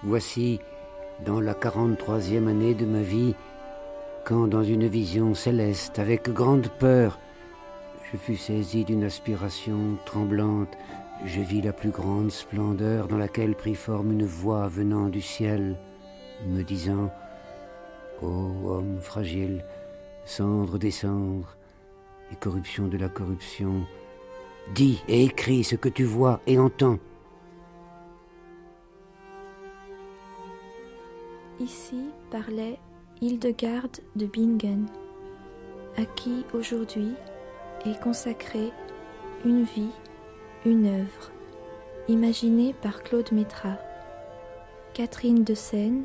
Voici, dans la 43e année de ma vie, quand dans une vision céleste, avec grande peur, je fus saisi d'une aspiration tremblante, je vis la plus grande splendeur dans laquelle prit forme une voix venant du ciel, me disant « Ô homme fragile, cendre des cendres et corruption de la corruption, dis et écris ce que tu vois et entends. » Ici parlait Hildegarde de Bingen, à qui aujourd'hui est consacrée une vie, une œuvre, imaginée par Claude Métras, Catherine de Seine,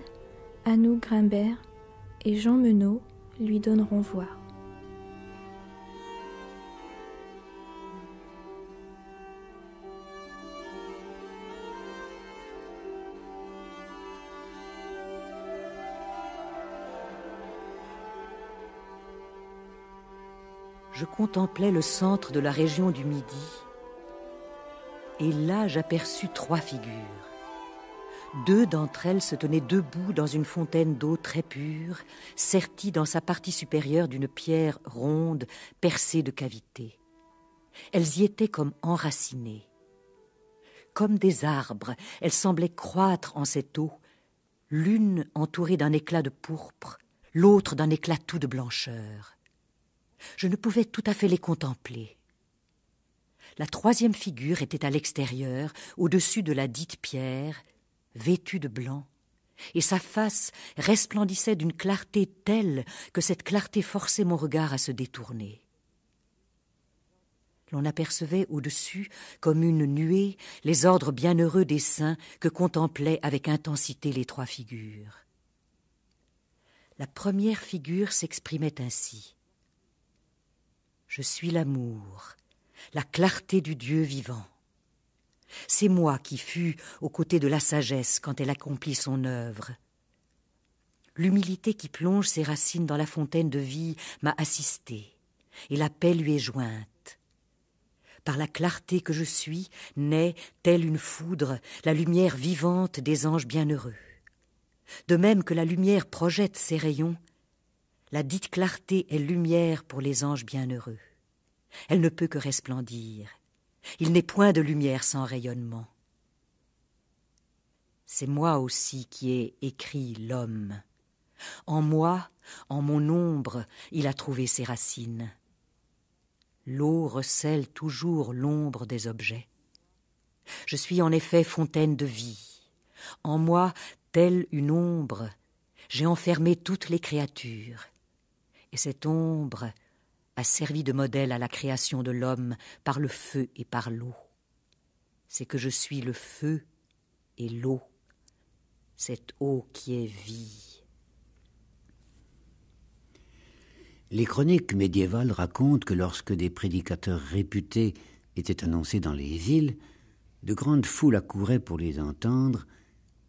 Anou Grimbert et Jean Menot lui donneront voix. Je contemplais le centre de la région du Midi, et là j'aperçus 3 figures. 2 d'entre elles se tenaient debout dans une fontaine d'eau très pure, sertie dans sa partie supérieure d'une pierre ronde percée de cavités. Elles y étaient comme enracinées. Comme des arbres, elles semblaient croître en cette eau, l'une entourée d'un éclat de pourpre, l'autre d'un éclat tout de blancheur. Je ne pouvais tout à fait les contempler. La 3e figure était à l'extérieur, au-dessus de la dite pierre, vêtue de blanc, et sa face resplendissait d'une clarté telle que cette clarté forçait mon regard à se détourner. L'on apercevait au-dessus, comme une nuée, les ordres bienheureux des saints que contemplaient avec intensité les 3 figures. La première figure s'exprimait ainsi. Je suis l'amour, la clarté du Dieu vivant. C'est moi qui fus aux côtés de la sagesse quand elle accomplit son œuvre. L'humilité qui plonge ses racines dans la fontaine de vie m'a assisté, et la paix lui est jointe. Par la clarté que je suis, naît, telle une foudre, la lumière vivante des anges bienheureux. De même que la lumière projette ses rayons, la dite clarté est lumière pour les anges bienheureux. Elle ne peut que resplendir. Il n'est point de lumière sans rayonnement. C'est moi aussi qui ai écrit l'homme. En moi, en mon ombre, il a trouvé ses racines. L'eau recèle toujours l'ombre des objets. Je suis en effet fontaine de vie. En moi, telle une ombre, j'ai enfermé toutes les créatures. Et cette ombre a servi de modèle à la création de l'homme par le feu et par l'eau. C'est que je suis le feu et l'eau, cette eau qui est vie. Les chroniques médiévales racontent que lorsque des prédicateurs réputés étaient annoncés dans les villes, de grandes foules accouraient pour les entendre,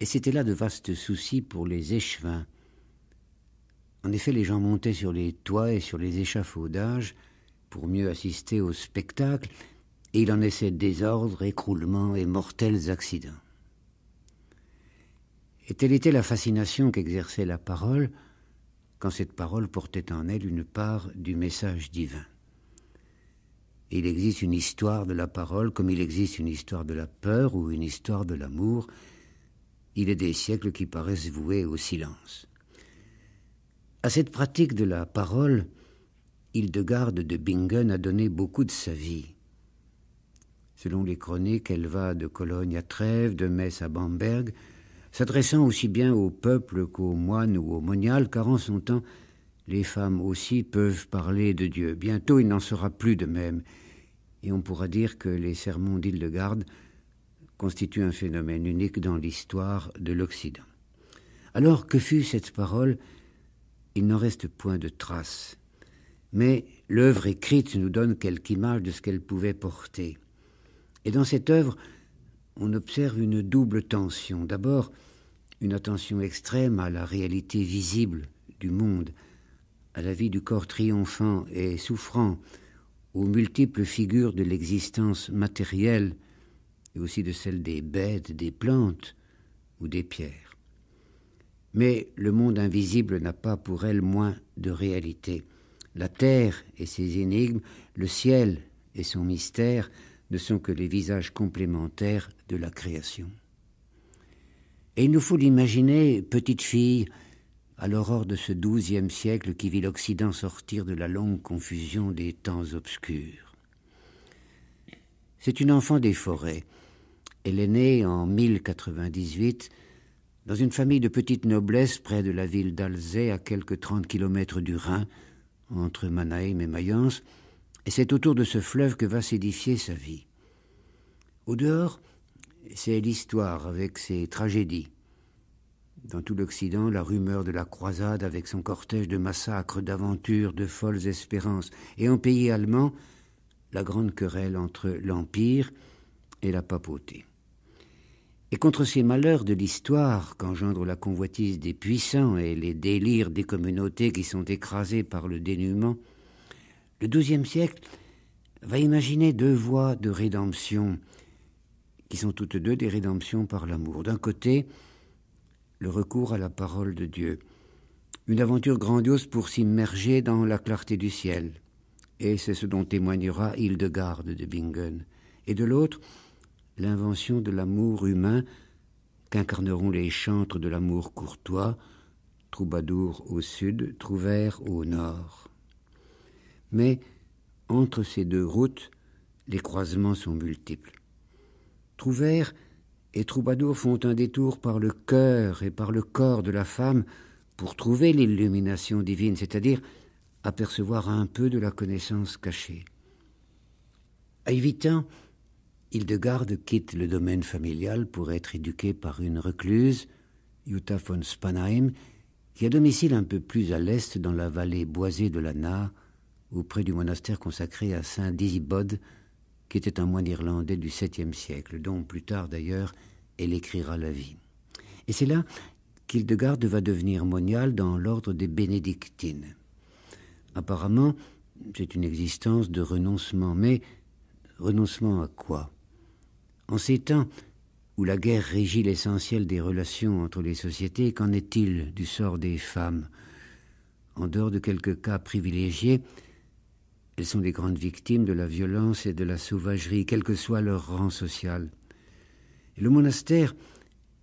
et c'étaient là de vastes soucis pour les échevins. En effet, les gens montaient sur les toits et sur les échafaudages pour mieux assister au spectacle, et il en naissait désordre, écroulements et mortels accidents. Et telle était la fascination qu'exerçait la parole, quand cette parole portait en elle une part du message divin. Et il existe une histoire de la parole comme il existe une histoire de la peur ou une histoire de l'amour. Il est des siècles qui paraissent voués au silence. À cette pratique de la parole, Hildegarde de Bingen a donné beaucoup de sa vie. Selon les chroniques, elle va de Cologne à Trèves, de Metz à Bamberg, s'adressant aussi bien au peuple qu'aux moines ou aux moniales, car en son temps, les femmes aussi peuvent parler de Dieu. Bientôt, il n'en sera plus de même, et on pourra dire que les sermons d'Hildegarde constituent un phénomène unique dans l'histoire de l'Occident. Alors, que fut cette parole ? Il n'en reste point de traces. Mais l'œuvre écrite nous donne quelque image de ce qu'elle pouvait porter. Et dans cette œuvre, on observe une double tension. D'abord, une attention extrême à la réalité visible du monde, à la vie du corps triomphant et souffrant, aux multiples figures de l'existence matérielle et aussi de celle des bêtes, des plantes ou des pierres. Mais le monde invisible n'a pas pour elle moins de réalité. La terre et ses énigmes, le ciel et son mystère ne sont que les visages complémentaires de la création. Et il nous faut l'imaginer petite fille à l'aurore de ce XIIe siècle qui vit l'Occident sortir de la longue confusion des temps obscurs. C'est une enfant des forêts. Elle est née en 1098 dans une famille de petite noblesse près de la ville d'Alzey, à quelques 30 kilomètres du Rhin, entre Mannheim et Mayence, et c'est autour de ce fleuve que va s'édifier sa vie. Au dehors, c'est l'histoire avec ses tragédies. Dans tout l'Occident, la rumeur de la croisade avec son cortège de massacres, d'aventures, de folles espérances. Et en pays allemand, la grande querelle entre l'Empire et la papauté. Et contre ces malheurs de l'histoire qu'engendre la convoitise des puissants et les délires des communautés qui sont écrasées par le dénuement, le XIIe siècle va imaginer deux voies de rédemption qui sont toutes deux des rédemptions par l'amour. D'un côté, le recours à la parole de Dieu, une aventure grandiose pour s'immerger dans la clarté du ciel, et c'est ce dont témoignera Hildegarde de Bingen. Et de l'autre, l'invention de l'amour humain qu'incarneront les chantres de l'amour courtois, troubadours au sud, trouvères au nord. Mais entre ces deux routes, les croisements sont multiples. Trouvères et troubadours font un détour par le cœur et par le corps de la femme pour trouver l'illumination divine, c'est-à-dire apercevoir un peu de la connaissance cachée. À 8 ans, Hildegarde quitte le domaine familial pour être éduquée par une recluse, Jutta von Spanheim, qui a domicile un peu plus à l'est dans la vallée boisée de la Nahe, auprès du monastère consacré à saint Disibode, qui était un moine irlandais du 7e siècle, dont plus tard d'ailleurs elle écrira la vie. Et c'est là qu'Hildegarde va devenir moniale dans l'ordre des bénédictines. Apparemment, c'est une existence de renoncement, mais renoncement à quoi ? En ces temps où la guerre régit l'essentiel des relations entre les sociétés, qu'en est-il du sort des femmes ? En dehors de quelques cas privilégiés, elles sont les grandes victimes de la violence et de la sauvagerie, quel que soit leur rang social. Et le monastère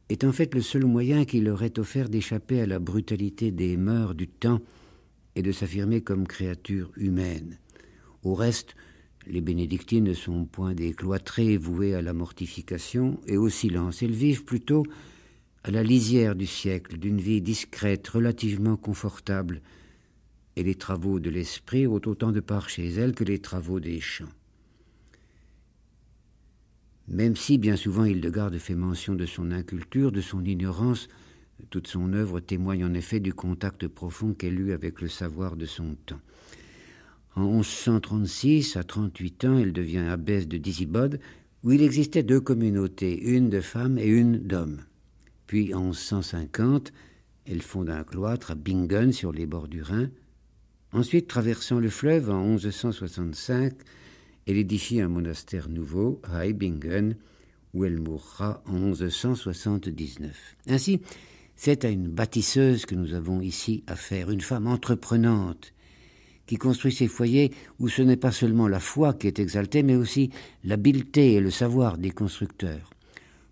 est en fait le seul moyen qui leur est offert d'échapper à la brutalité des mœurs du temps et de s'affirmer comme créatures humaines. Au reste, les bénédictines ne sont point des cloîtrées vouées à la mortification et au silence. Elles vivent plutôt à la lisière du siècle, d'une vie discrète, relativement confortable, et les travaux de l'esprit ont autant de part chez elles que les travaux des champs. Même si, bien souvent, Hildegarde fait mention de son inculture, de son ignorance, toute son œuvre témoigne en effet du contact profond qu'elle eut avec le savoir de son temps. En 1136, à 38 ans, elle devient abbesse de Disibode, où il existait 2 communautés, une de femmes et une d'hommes. Puis, en 1150, elle fonde un cloître à Bingen, sur les bords du Rhin. Ensuite, traversant le fleuve, en 1165, elle édifie un monastère nouveau, à Eibingen, où elle mourra en 1179. Ainsi, c'est à une bâtisseuse que nous avons ici affaire, une femme entreprenante, qui construit ses foyers où ce n'est pas seulement la foi qui est exaltée, mais aussi l'habileté et le savoir des constructeurs,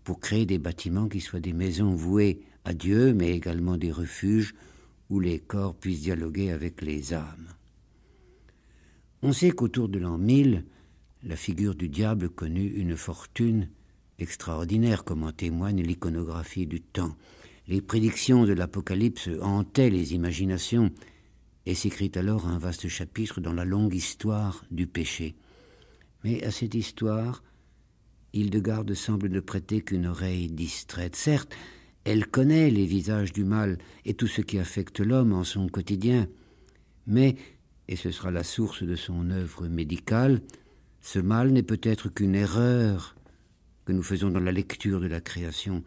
pour créer des bâtiments qui soient des maisons vouées à Dieu, mais également des refuges où les corps puissent dialoguer avec les âmes. On sait qu'autour de l'an 1000, la figure du diable connut une fortune extraordinaire, comme en témoigne l'iconographie du temps. Les prédictions de l'Apocalypse hantaient les imaginations, et s'écrit alors un vaste chapitre dans la longue histoire du péché. Mais à cette histoire, Hildegarde semble ne prêter qu'une oreille distraite. Certes, elle connaît les visages du mal et tout ce qui affecte l'homme en son quotidien, mais, et ce sera la source de son œuvre médicale, ce mal n'est peut-être qu'une erreur que nous faisons dans la lecture de la création.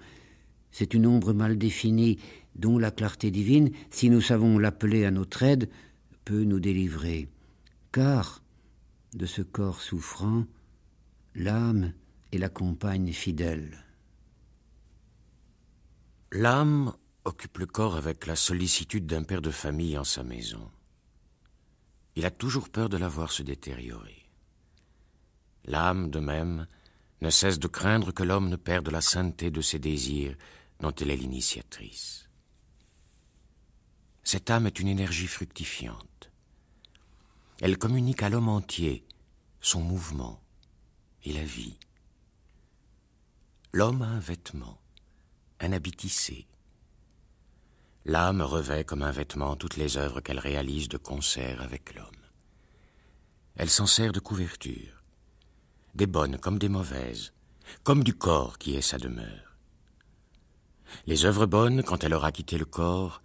C'est une ombre mal définie dont la clarté divine, si nous savons l'appeler à notre aide, peut nous délivrer. Car, de ce corps souffrant, l'âme est la compagne fidèle. L'âme occupe le corps avec la sollicitude d'un père de famille en sa maison. Il a toujours peur de la voir se détériorer. L'âme, de même, ne cesse de craindre que l'homme ne perde la sainteté de ses désirs dont elle est l'initiatrice. Cette âme est une énergie fructifiante. Elle communique à l'homme entier son mouvement et la vie. L'homme a un vêtement, un habit tissé. L'âme revêt comme un vêtement toutes les œuvres qu'elle réalise de concert avec l'homme. Elle s'en sert de couverture, des bonnes comme des mauvaises, comme du corps qui est sa demeure. Les œuvres bonnes, quand elle aura quitté le corps,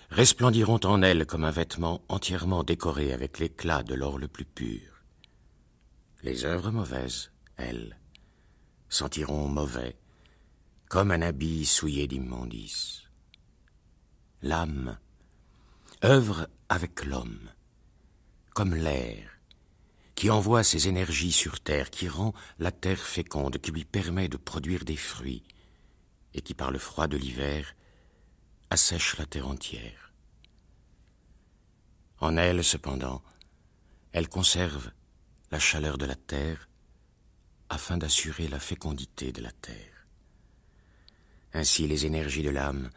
resplendiront en elle comme un vêtement entièrement décoré avec l'éclat de l'or le plus pur. Les œuvres mauvaises, elles, sentiront mauvais, comme un habit souillé d'immondices. L'âme œuvre avec l'homme, comme l'air, qui envoie ses énergies sur terre, qui rend la terre féconde, qui lui permet de produire des fruits, et qui, par le froid de l'hiver, assèche la terre entière. En elle, cependant, elle conserve la chaleur de la terre, afin d'assurer la fécondité de la terre. Ainsi, les énergies de l'âme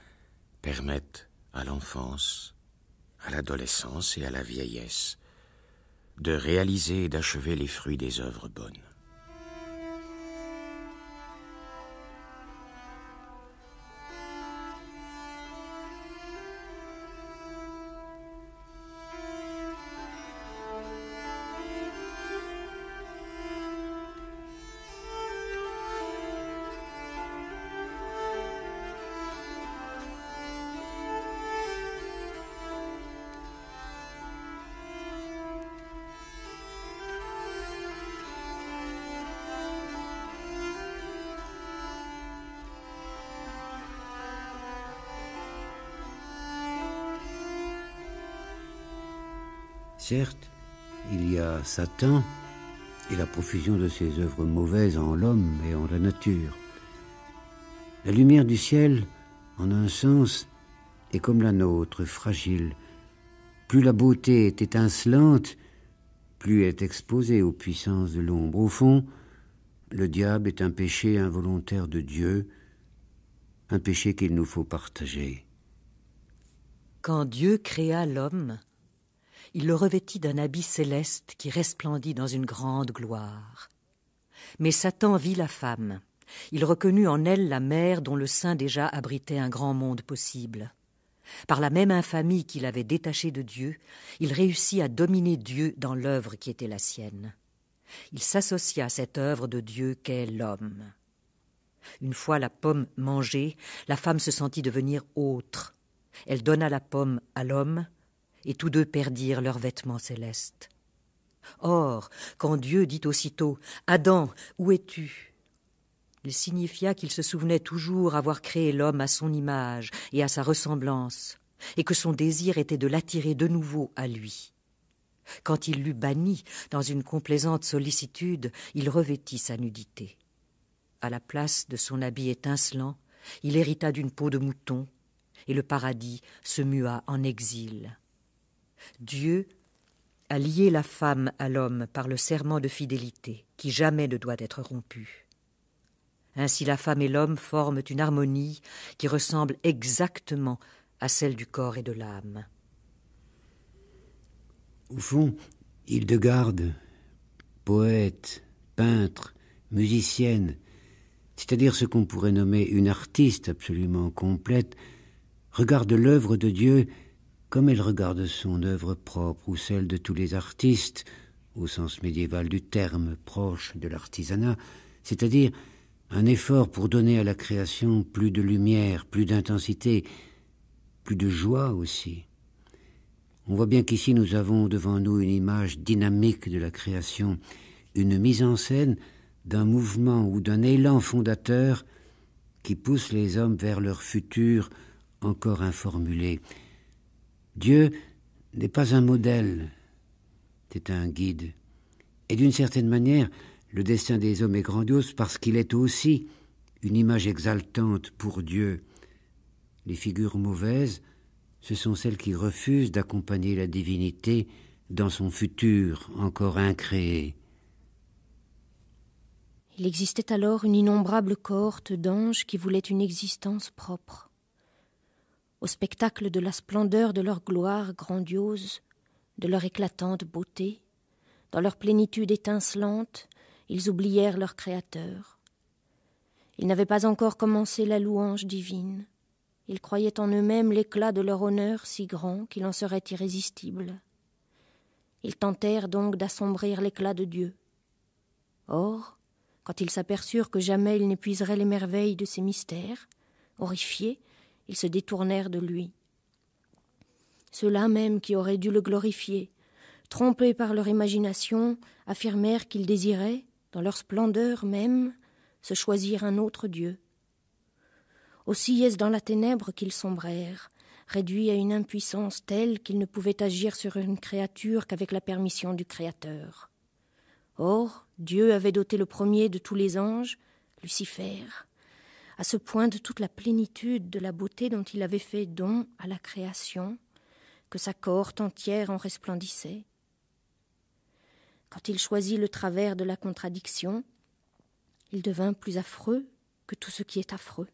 permettent à l'enfance, à l'adolescence et à la vieillesse de réaliser et d'achever les fruits des œuvres bonnes. Certes, il y a Satan et la profusion de ses œuvres mauvaises en l'homme et en la nature. La lumière du ciel, en un sens, est comme la nôtre, fragile. Plus la beauté est étincelante, plus elle est exposée aux puissances de l'ombre. Au fond, le diable est un péché involontaire de Dieu, un péché qu'il nous faut partager. Quand Dieu créa l'homme, il le revêtit d'un habit céleste qui resplendit dans une grande gloire. Mais Satan vit la femme. Il reconnut en elle la mère dont le sein déjà abritait un grand monde possible. Par la même infamie qu'il avait détachée de Dieu, il réussit à dominer Dieu dans l'œuvre qui était la sienne. Il s'associa à cette œuvre de Dieu qu'est l'homme. Une fois la pomme mangée, la femme se sentit devenir autre. Elle donna la pomme à l'homme, et tous deux perdirent leurs vêtements célestes. Or, quand Dieu dit aussitôt « Adam, où es-tu » il signifia qu'il se souvenait toujours avoir créé l'homme à son image et à sa ressemblance, et que son désir était de l'attirer de nouveau à lui. Quand il l'eut banni dans une complaisante sollicitude, il revêtit sa nudité. À la place de son habit étincelant, il hérita d'une peau de mouton, et le paradis se mua en exil. Dieu a lié la femme à l'homme par le serment de fidélité, qui jamais ne doit être rompu. Ainsi la femme et l'homme forment une harmonie qui ressemble exactement à celle du corps et de l'âme. Au fond, Hildegarde, poète, peintre, musicienne, c'est-à-dire ce qu'on pourrait nommer une artiste absolument complète, regarde l'œuvre de Dieu comme elle regarde son œuvre propre ou celle de tous les artistes, au sens médiéval du terme, proche de l'artisanat, c'est-à-dire un effort pour donner à la création plus de lumière, plus d'intensité, plus de joie aussi. On voit bien qu'ici nous avons devant nous une image dynamique de la création, une mise en scène d'un mouvement ou d'un élan fondateur qui pousse les hommes vers leur futur encore informulé. Dieu n'est pas un modèle, c'est un guide. Et d'une certaine manière, le destin des hommes est grandiose parce qu'il est aussi une image exaltante pour Dieu. Les figures mauvaises, ce sont celles qui refusent d'accompagner la divinité dans son futur encore incréé. Il existait alors une innombrable cohorte d'anges qui voulaient une existence propre. Au spectacle de la splendeur de leur gloire grandiose, de leur éclatante beauté, dans leur plénitude étincelante, ils oublièrent leur Créateur. Ils n'avaient pas encore commencé la louange divine. Ils croyaient en eux-mêmes l'éclat de leur honneur si grand qu'il en serait irrésistible. Ils tentèrent donc d'assombrir l'éclat de Dieu. Or, quand ils s'aperçurent que jamais ils n'épuiseraient les merveilles de ses mystères, horrifiés, ils se détournèrent de lui. Ceux-là même qui auraient dû le glorifier, trompés par leur imagination, affirmèrent qu'ils désiraient, dans leur splendeur même, se choisir un autre Dieu. Aussi est-ce dans la ténèbre qu'ils sombrèrent, réduits à une impuissance telle qu'ils ne pouvaient agir sur une créature qu'avec la permission du Créateur. Or, Dieu avait doté le premier de tous les anges, Lucifer, à ce point de toute la plénitude de la beauté dont il avait fait don à la création, que sa cohorte entière en resplendissait. Quand il choisit le travers de la contradiction, il devint plus affreux que tout ce qui est affreux.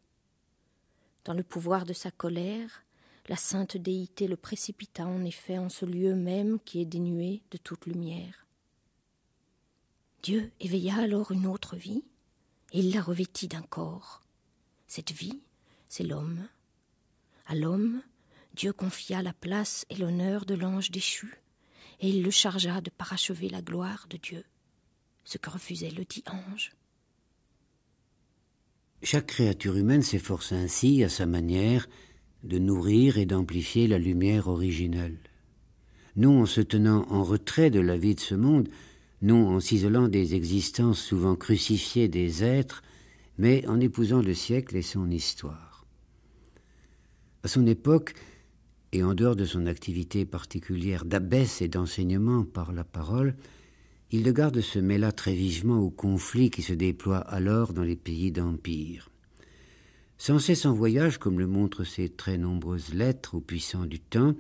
Dans le pouvoir de sa colère, la sainte déité le précipita en effet en ce lieu même qui est dénué de toute lumière. Dieu éveilla alors une autre vie, et il la revêtit d'un corps. Cette vie, c'est l'homme. À l'homme, Dieu confia la place et l'honneur de l'ange déchu, et il le chargea de parachever la gloire de Dieu, ce que refusait le dit ange. Chaque créature humaine s'efforce ainsi, à sa manière, de nourrir et d'amplifier la lumière originelle. Non en se tenant en retrait de la vie de ce monde, non en s'isolant des existences souvent crucifiées des êtres, mais en épousant le siècle et son histoire. À son époque, et en dehors de son activité particulière d'abbesse et d'enseignement par la parole, Hildegarde se mêla très vivement au conflit qui se déploie alors dans les pays d'Empire. Sans cesse en voyage, comme le montrent ses très nombreuses lettres aux puissants du temps,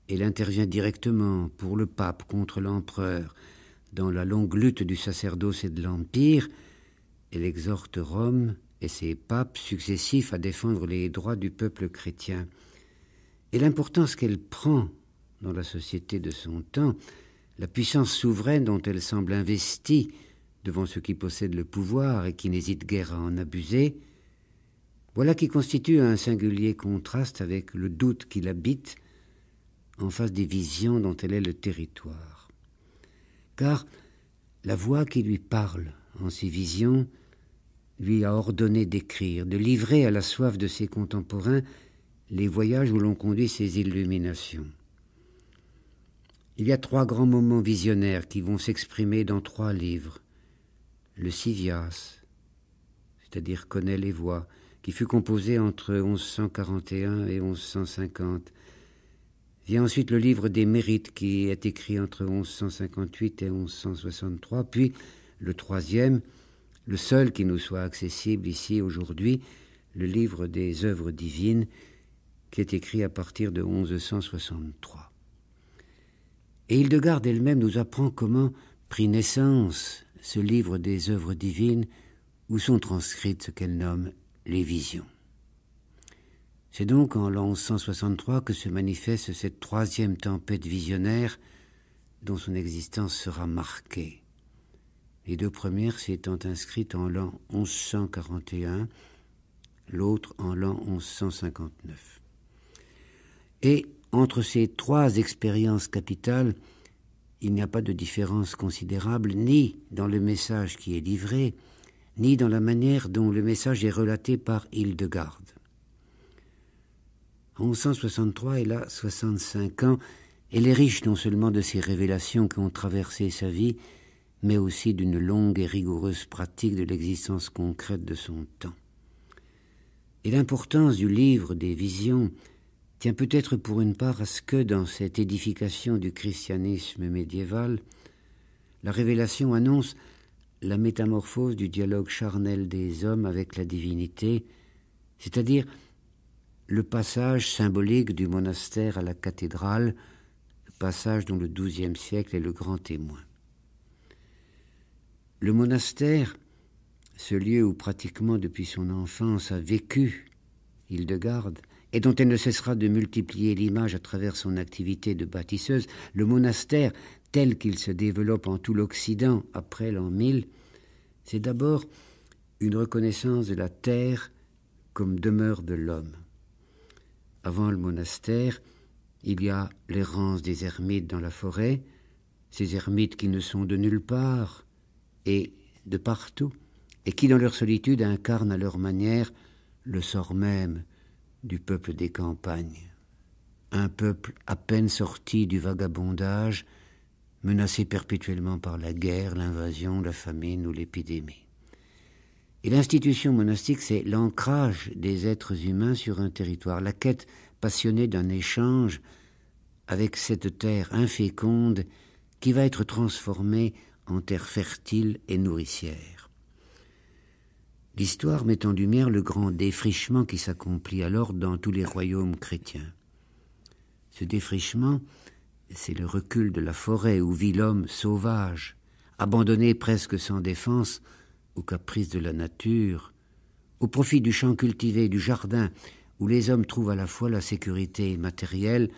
elle intervient directement pour le pape contre l'empereur. Dans la longue lutte du sacerdoce et de l'Empire, elle exhorte Rome et ses papes successifs à défendre les droits du peuple chrétien. Et l'importance qu'elle prend dans la société de son temps, la puissance souveraine dont elle semble investie devant ceux qui possèdent le pouvoir et qui n'hésitent guère à en abuser, voilà qui constitue un singulier contraste avec le doute qui l'habite en face des visions dont elle est le territoire. Car la voix qui lui parle en ces visions lui a ordonné d'écrire, de livrer à la soif de ses contemporains les voyages où l'on conduit ses illuminations. Il y a 3 grands moments visionnaires qui vont s'exprimer dans 3 livres. Le Civias, c'est-à-dire connaît les voix, qui fut composé entre 1141 et 1150. Vient ensuite le livre des Mérites, qui est écrit entre 1158 et 1163, puis le 3e, le seul qui nous soit accessible ici aujourd'hui, le livre des œuvres divines, qui est écrit à partir de 1163. Et Hildegarde elle-même nous apprend comment prit naissance ce livre des œuvres divines, où sont transcrites ce qu'elle nomme les visions. C'est donc en l'an 1163 que se manifeste cette 3e tempête visionnaire dont son existence sera marquée. Les 2 premières s'étant inscrites en l'an 1141, l'autre en l'an 1159. Et entre ces 3 expériences capitales, il n'y a pas de différence considérable ni dans le message qui est livré, ni dans la manière dont le message est relaté par Hildegarde. En 1163, elle a 65 ans. Elle est riche non seulement de ces révélations qui ont traversé sa vie, mais aussi d'une longue et rigoureuse pratique de l'existence concrète de son temps. Et l'importance du livre des visions tient peut-être pour une part à ce que, dans cette édification du christianisme médiéval, la révélation annonce la métamorphose du dialogue charnel des hommes avec la divinité, c'est-à-dire le passage symbolique du monastère à la cathédrale, passage dont le XIIe siècle est le grand témoin. Le monastère, ce lieu où pratiquement depuis son enfance a vécu Hildegarde, et dont elle ne cessera de multiplier l'image à travers son activité de bâtisseuse, le monastère, tel qu'il se développe en tout l'Occident après l'an 1000, c'est d'abord une reconnaissance de la terre comme demeure de l'homme. Avant le monastère, il y a l'errance des ermites dans la forêt, ces ermites qui ne sont de nulle part et de partout, et qui dans leur solitude incarnent à leur manière le sort même du peuple des campagnes. Un peuple à peine sorti du vagabondage, menacé perpétuellement par la guerre, l'invasion, la famine ou l'épidémie. Et l'institution monastique, c'est l'ancrage des êtres humains sur un territoire, la quête passionnée d'un échange avec cette terre inféconde qui va être transformée en terre fertile et nourricière. L'histoire met en lumière le grand défrichement qui s'accomplit alors dans tous les royaumes chrétiens. Ce défrichement, c'est le recul de la forêt où vit l'homme sauvage, abandonné presque sans défense aux caprices de la nature, au profit du champ cultivé, du jardin, où les hommes trouvent à la fois la sécurité matérielle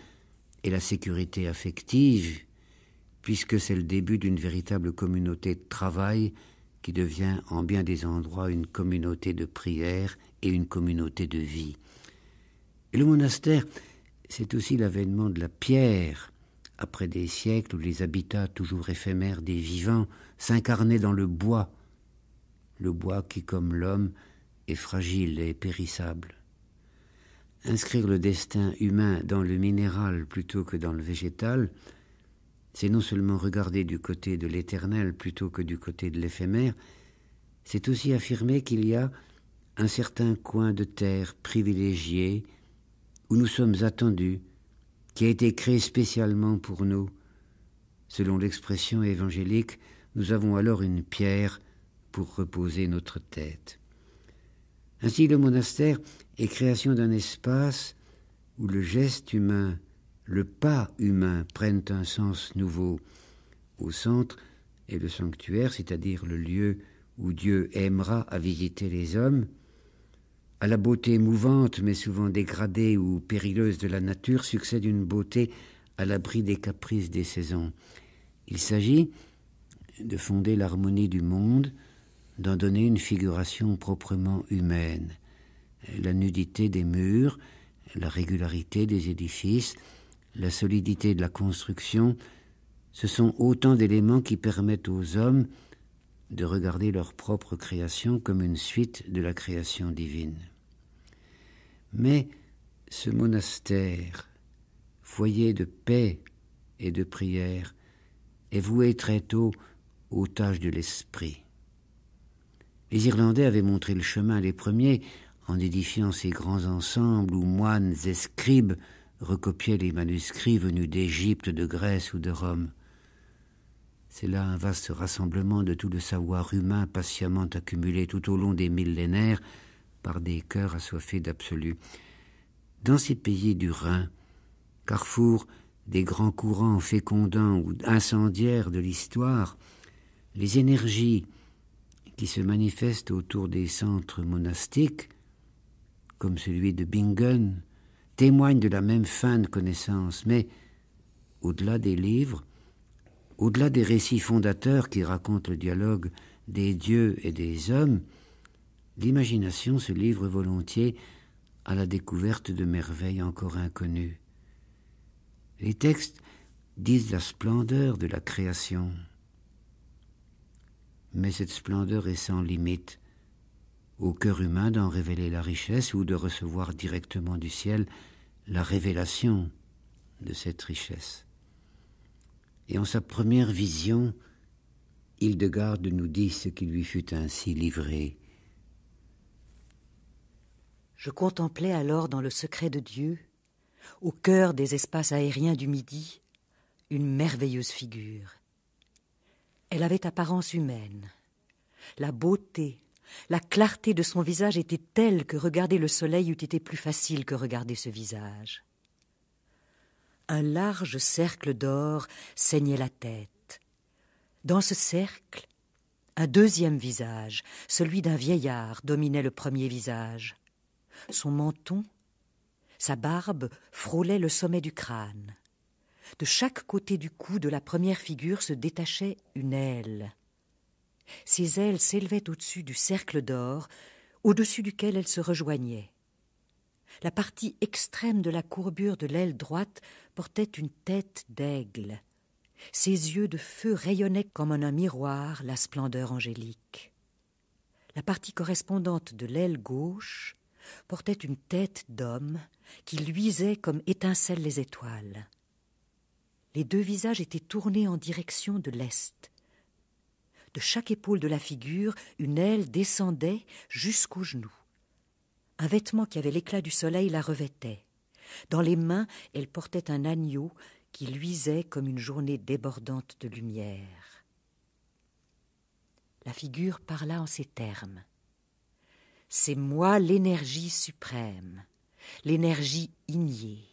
et la sécurité affective, puisque c'est le début d'une véritable communauté de travail qui devient en bien des endroits une communauté de prière et une communauté de vie. Et le monastère, c'est aussi l'avènement de la pierre, après des siècles où les habitats toujours éphémères des vivants s'incarnaient dans le bois qui, comme l'homme, est fragile et périssable. Inscrire le destin humain dans le minéral plutôt que dans le végétal, c'est non seulement regarder du côté de l'éternel plutôt que du côté de l'éphémère, c'est aussi affirmer qu'il y a un certain coin de terre privilégié où nous sommes attendus, qui a été créé spécialement pour nous. Selon l'expression évangélique, nous avons alors une pierre pour reposer notre tête. Ainsi, le monastère est création d'un espace où le geste humain, le pas humain prennent un sens nouveau. Au centre est le sanctuaire, c'est-à-dire le lieu où Dieu aimera à visiter les hommes. À la beauté mouvante, mais souvent dégradée ou périlleuse de la nature, succède une beauté à l'abri des caprices des saisons. Il s'agit de fonder l'harmonie du monde, d'en donner une figuration proprement humaine. La nudité des murs, la régularité des édifices, la solidité de la construction, ce sont autant d'éléments qui permettent aux hommes de regarder leur propre création comme une suite de la création divine. Mais ce monastère, foyer de paix et de prière, est voué très tôt aux tâches de l'esprit. Les Irlandais avaient montré le chemin les premiers en édifiant ces grands ensembles où moines et scribes recopiaient les manuscrits venus d'Égypte, de Grèce ou de Rome. C'est là un vaste rassemblement de tout le savoir humain patiemment accumulé tout au long des millénaires par des cœurs assoiffés d'absolu. Dans ces pays du Rhin, carrefour des grands courants fécondants ou incendiaires de l'histoire, les énergies qui se manifestent autour des centres monastiques, comme celui de Bingen, témoignent de la même fin de connaissance, mais au-delà des livres, au-delà des récits fondateurs qui racontent le dialogue des dieux et des hommes, l'imagination se livre volontiers à la découverte de merveilles encore inconnues. Les textes disent la splendeur de la création, mais cette splendeur est sans limite, au cœur humain d'en révéler la richesse ou de recevoir directement du ciel la révélation de cette richesse. Et en sa première vision, Hildegarde nous dit ce qui lui fut ainsi livré. Je contemplais alors dans le secret de Dieu, au cœur des espaces aériens du Midi, une merveilleuse figure. Elle avait apparence humaine. La beauté, La clarté de son visage était telle que regarder le soleil eût été plus facile que regarder ce visage. Un large cercle d'or ceignait la tête. Dans ce cercle, un deuxième visage, celui d'un vieillard, dominait le premier visage. Son menton, sa barbe frôlaient le sommet du crâne. De chaque côté du cou de la première figure se détachait une aile. Ces ailes s'élevaient au-dessus du cercle d'or, au-dessus duquel elles se rejoignaient. La partie extrême de la courbure de l'aile droite portait une tête d'aigle. Ses yeux de feu rayonnaient comme en un miroir la splendeur angélique. La partie correspondante de l'aile gauche portait une tête d'homme qui luisait comme étincellent les étoiles. Les deux visages étaient tournés en direction de l'est. De chaque épaule de la figure, une aile descendait jusqu'aux genoux. Un vêtement qui avait l'éclat du soleil la revêtait. Dans les mains, elle portait un agneau qui luisait comme une journée débordante de lumière. La figure parla en ces termes. « C'est moi l'énergie suprême, l'énergie ignée.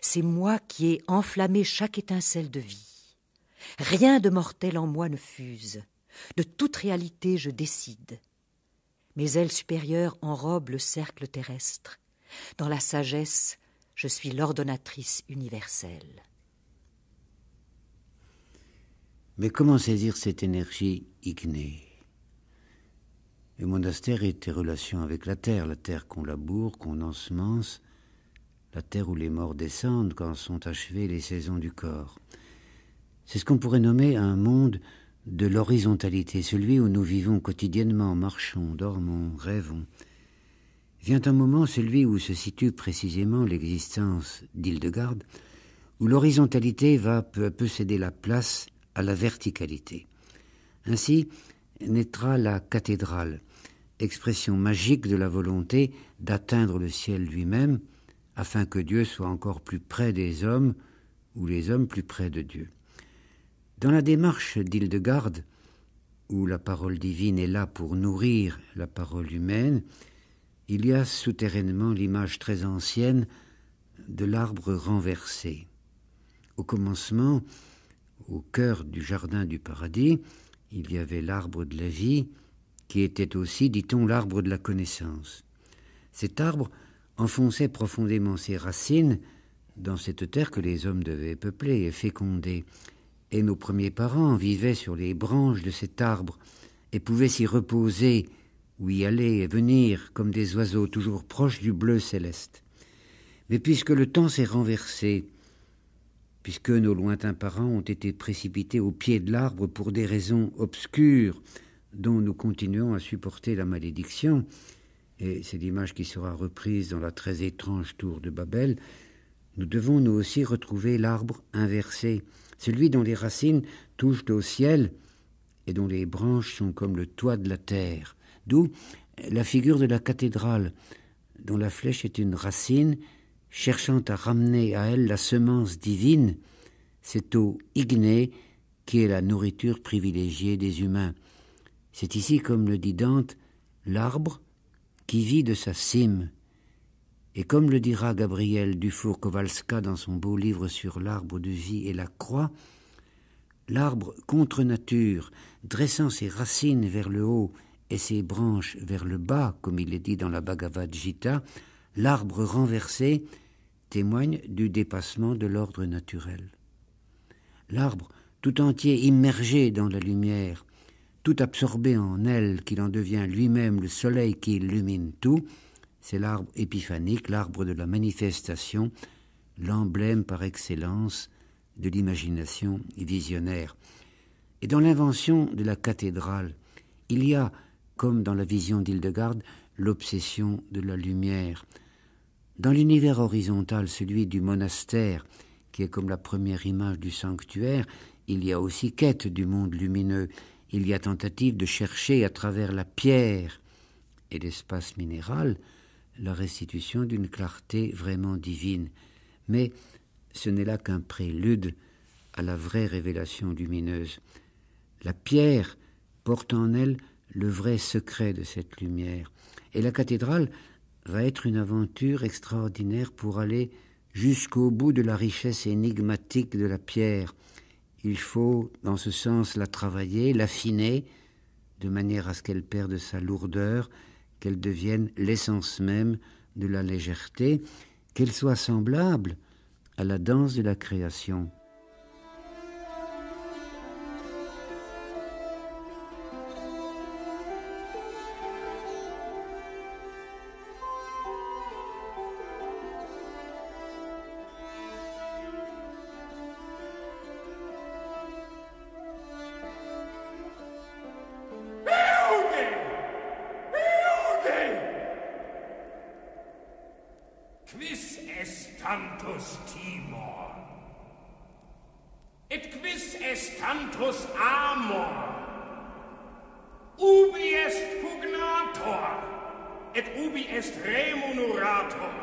C'est moi qui ai enflammé chaque étincelle de vie. Rien de mortel en moi ne fuse. De toute réalité, je décide. Mes ailes supérieures enrobent le cercle terrestre. Dans la sagesse, je suis l'ordonnatrice universelle. » Mais comment saisir cette énergie ignée? Le monastère est en relation avec la terre qu'on laboure, qu'on ensemence, la terre où les morts descendent quand sont achevées les saisons du corps. C'est ce qu'on pourrait nommer un monde de l'horizontalité, celui où nous vivons quotidiennement, marchons, dormons, rêvons. Vient un moment, celui où se situe précisément l'existence d'Hildegarde, où l'horizontalité va peu à peu céder la place à la verticalité. Ainsi naîtra la cathédrale, expression magique de la volonté d'atteindre le ciel lui-même, afin que Dieu soit encore plus près des hommes, ou les hommes plus près de Dieu. Dans la démarche d'Hildegarde, où la parole divine est là pour nourrir la parole humaine, il y a souterrainement l'image très ancienne de l'arbre renversé. Au commencement, au cœur du jardin du paradis, il y avait l'arbre de la vie, qui était aussi, dit-on, l'arbre de la connaissance. Cet arbre enfonçait profondément ses racines dans cette terre que les hommes devaient peupler et féconder. Et nos premiers parents vivaient sur les branches de cet arbre et pouvaient s'y reposer ou y aller et venir comme des oiseaux toujours proches du bleu céleste. Mais puisque le temps s'est renversé, puisque nos lointains parents ont été précipités au pied de l'arbre pour des raisons obscures dont nous continuons à supporter la malédiction, et c'est l'image qui sera reprise dans la très étrange tour de Babel, nous devons nous aussi retrouver l'arbre inversé, celui dont les racines touchent au ciel et dont les branches sont comme le toit de la terre. D'où la figure de la cathédrale, dont la flèche est une racine, cherchant à ramener à elle la semence divine, cette eau ignée qui est la nourriture privilégiée des humains. C'est ici, comme le dit Dante, l'arbre qui vit de sa cime. Et comme le dira Gabriel Dufour-Kowalska dans son beau livre sur l'arbre de vie et la croix, l'arbre contre nature, dressant ses racines vers le haut et ses branches vers le bas, comme il est dit dans la Bhagavad Gita, l'arbre renversé témoigne du dépassement de l'ordre naturel. L'arbre, tout entier immergé dans la lumière, tout absorbé en elle, qu'il en devient lui-même le soleil qui illumine tout, c'est l'arbre épiphanique, l'arbre de la manifestation, l'emblème par excellence de l'imagination visionnaire. Et dans l'invention de la cathédrale, il y a, comme dans la vision d'Hildegarde, l'obsession de la lumière. Dans l'univers horizontal, celui du monastère, qui est comme la première image du sanctuaire, il y a aussi quête du monde lumineux. Il y a tentative de chercher à travers la pierre et l'espace minéral la restitution d'une clarté vraiment divine. Mais ce n'est là qu'un prélude à la vraie révélation lumineuse. La pierre porte en elle le vrai secret de cette lumière. Et la cathédrale va être une aventure extraordinaire pour aller jusqu'au bout de la richesse énigmatique de la pierre. Il faut, dans ce sens, la travailler, l'affiner, de manière à ce qu'elle perde sa lourdeur, qu'elle devienne l'essence même de la légèreté, qu'elle soit semblable à la danse de la création. Quis est tantus timor? Et quis est tantus amor? Ubi est pugnator? Et ubi est remunerator?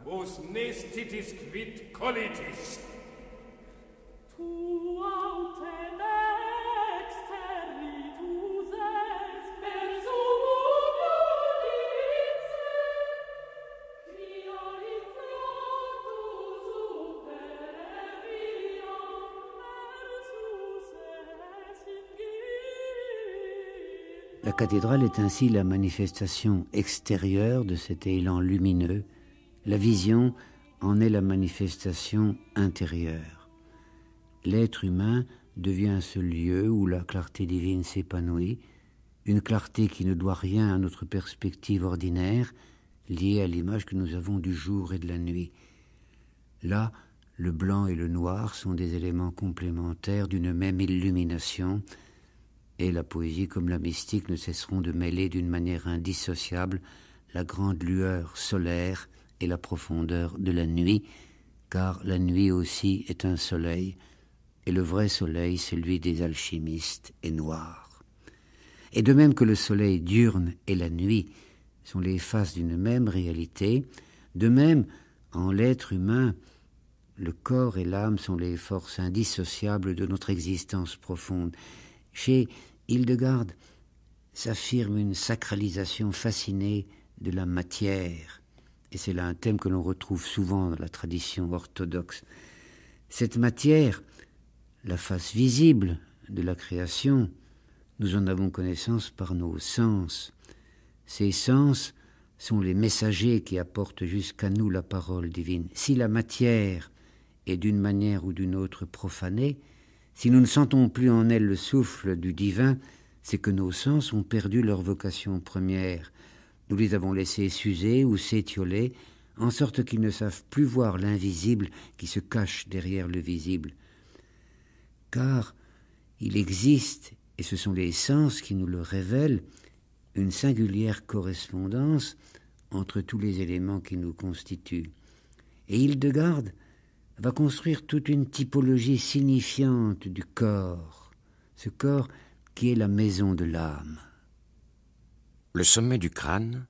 Vos nestitis quid collitis? Tu autem exterri tu es persum ubice, quia in frontu superior versus es ingit. La cathédrale est ainsi la manifestation extérieure de cet élan lumineux. La vision en est la manifestation intérieure. L'être humain devient ce lieu où la clarté divine s'épanouit, une clarté qui ne doit rien à notre perspective ordinaire, liée à l'image que nous avons du jour et de la nuit. Là, le blanc et le noir sont des éléments complémentaires d'une même illumination, et la poésie comme la mystique ne cesseront de mêler d'une manière indissociable la grande lueur solaire et la profondeur de la nuit, car la nuit aussi est un soleil, et le vrai soleil, celui des alchimistes, est noir. Et de même que le soleil diurne et la nuit sont les faces d'une même réalité, de même, en l'être humain, le corps et l'âme sont les forces indissociables de notre existence profonde. Chez Hildegard s'affirme une sacralisation fascinée de la matière, et c'est là un thème que l'on retrouve souvent dans la tradition orthodoxe. Cette matière, la face visible de la création, nous en avons connaissance par nos sens. Ces sens sont les messagers qui apportent jusqu'à nous la parole divine. Si la matière est d'une manière ou d'une autre profanée, si nous ne sentons plus en elle le souffle du divin, c'est que nos sens ont perdu leur vocation première. Nous les avons laissés s'user ou s'étioler, en sorte qu'ils ne savent plus voir l'invisible qui se cache derrière le visible. Car il existe, et ce sont les sens qui nous le révèlent, une singulière correspondance entre tous les éléments qui nous constituent. Et Hildegard va construire toute une typologie signifiante du corps, ce corps qui est la maison de l'âme. Le sommet du crâne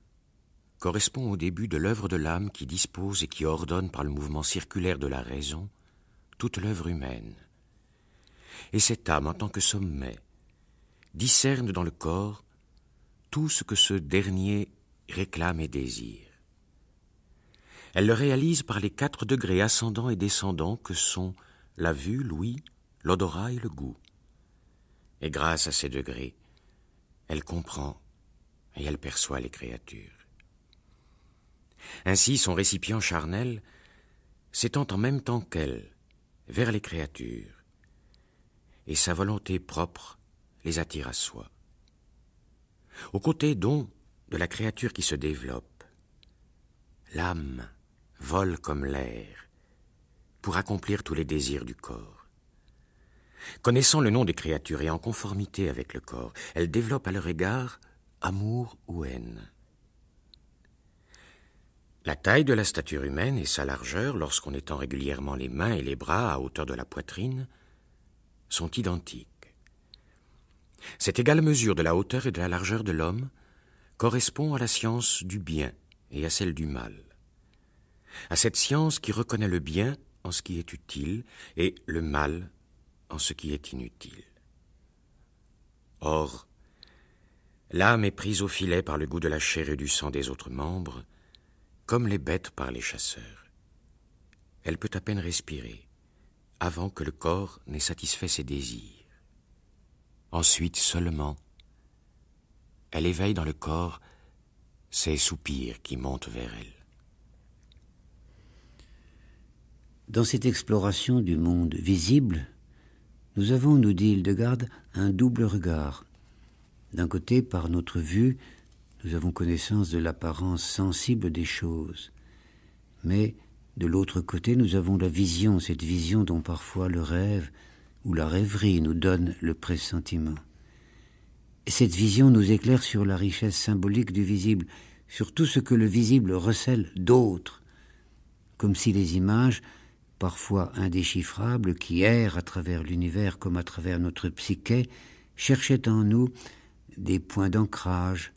correspond au début de l'œuvre de l'âme qui dispose et qui ordonne par le mouvement circulaire de la raison toute l'œuvre humaine. Et cette âme, en tant que sommet, discerne dans le corps tout ce que ce dernier réclame et désire. Elle le réalise par les 4 degrés ascendants et descendants que sont la vue, l'ouïe, l'odorat et le goût. Et grâce à ces degrés, elle comprend et elle perçoit les créatures. Ainsi, son récipient charnel s'étend en même temps qu'elle vers les créatures, et sa volonté propre les attire à soi. Aux côtés donc de la créature qui se développe, l'âme vole comme l'air pour accomplir tous les désirs du corps. Connaissant le nom des créatures et en conformité avec le corps, elle développe à leur égard amour ou haine. La taille de la stature humaine et sa largeur, lorsqu'on étend régulièrement les mains et les bras à hauteur de la poitrine, sont identiques. Cette égale mesure de la hauteur et de la largeur de l'homme correspond à la science du bien et à celle du mal. À cette science qui reconnaît le bien en ce qui est utile et le mal en ce qui est inutile. Or, l'âme est prise au filet par le goût de la chair et du sang des autres membres, comme les bêtes par les chasseurs. Elle peut à peine respirer, avant que le corps n'ait satisfait ses désirs. Ensuite seulement, elle éveille dans le corps ces soupirs qui montent vers elle. Dans cette exploration du monde visible, nous avons, nous dit Hildegarde, un double regard. D'un côté, par notre vue, nous avons connaissance de l'apparence sensible des choses. Mais, de l'autre côté, nous avons la vision, cette vision dont parfois le rêve ou la rêverie nous donne le pressentiment. Et cette vision nous éclaire sur la richesse symbolique du visible, sur tout ce que le visible recèle d'autre, comme si les images, parfois indéchiffrables, qui errent à travers l'univers comme à travers notre psyché, cherchaient en nous des points d'ancrage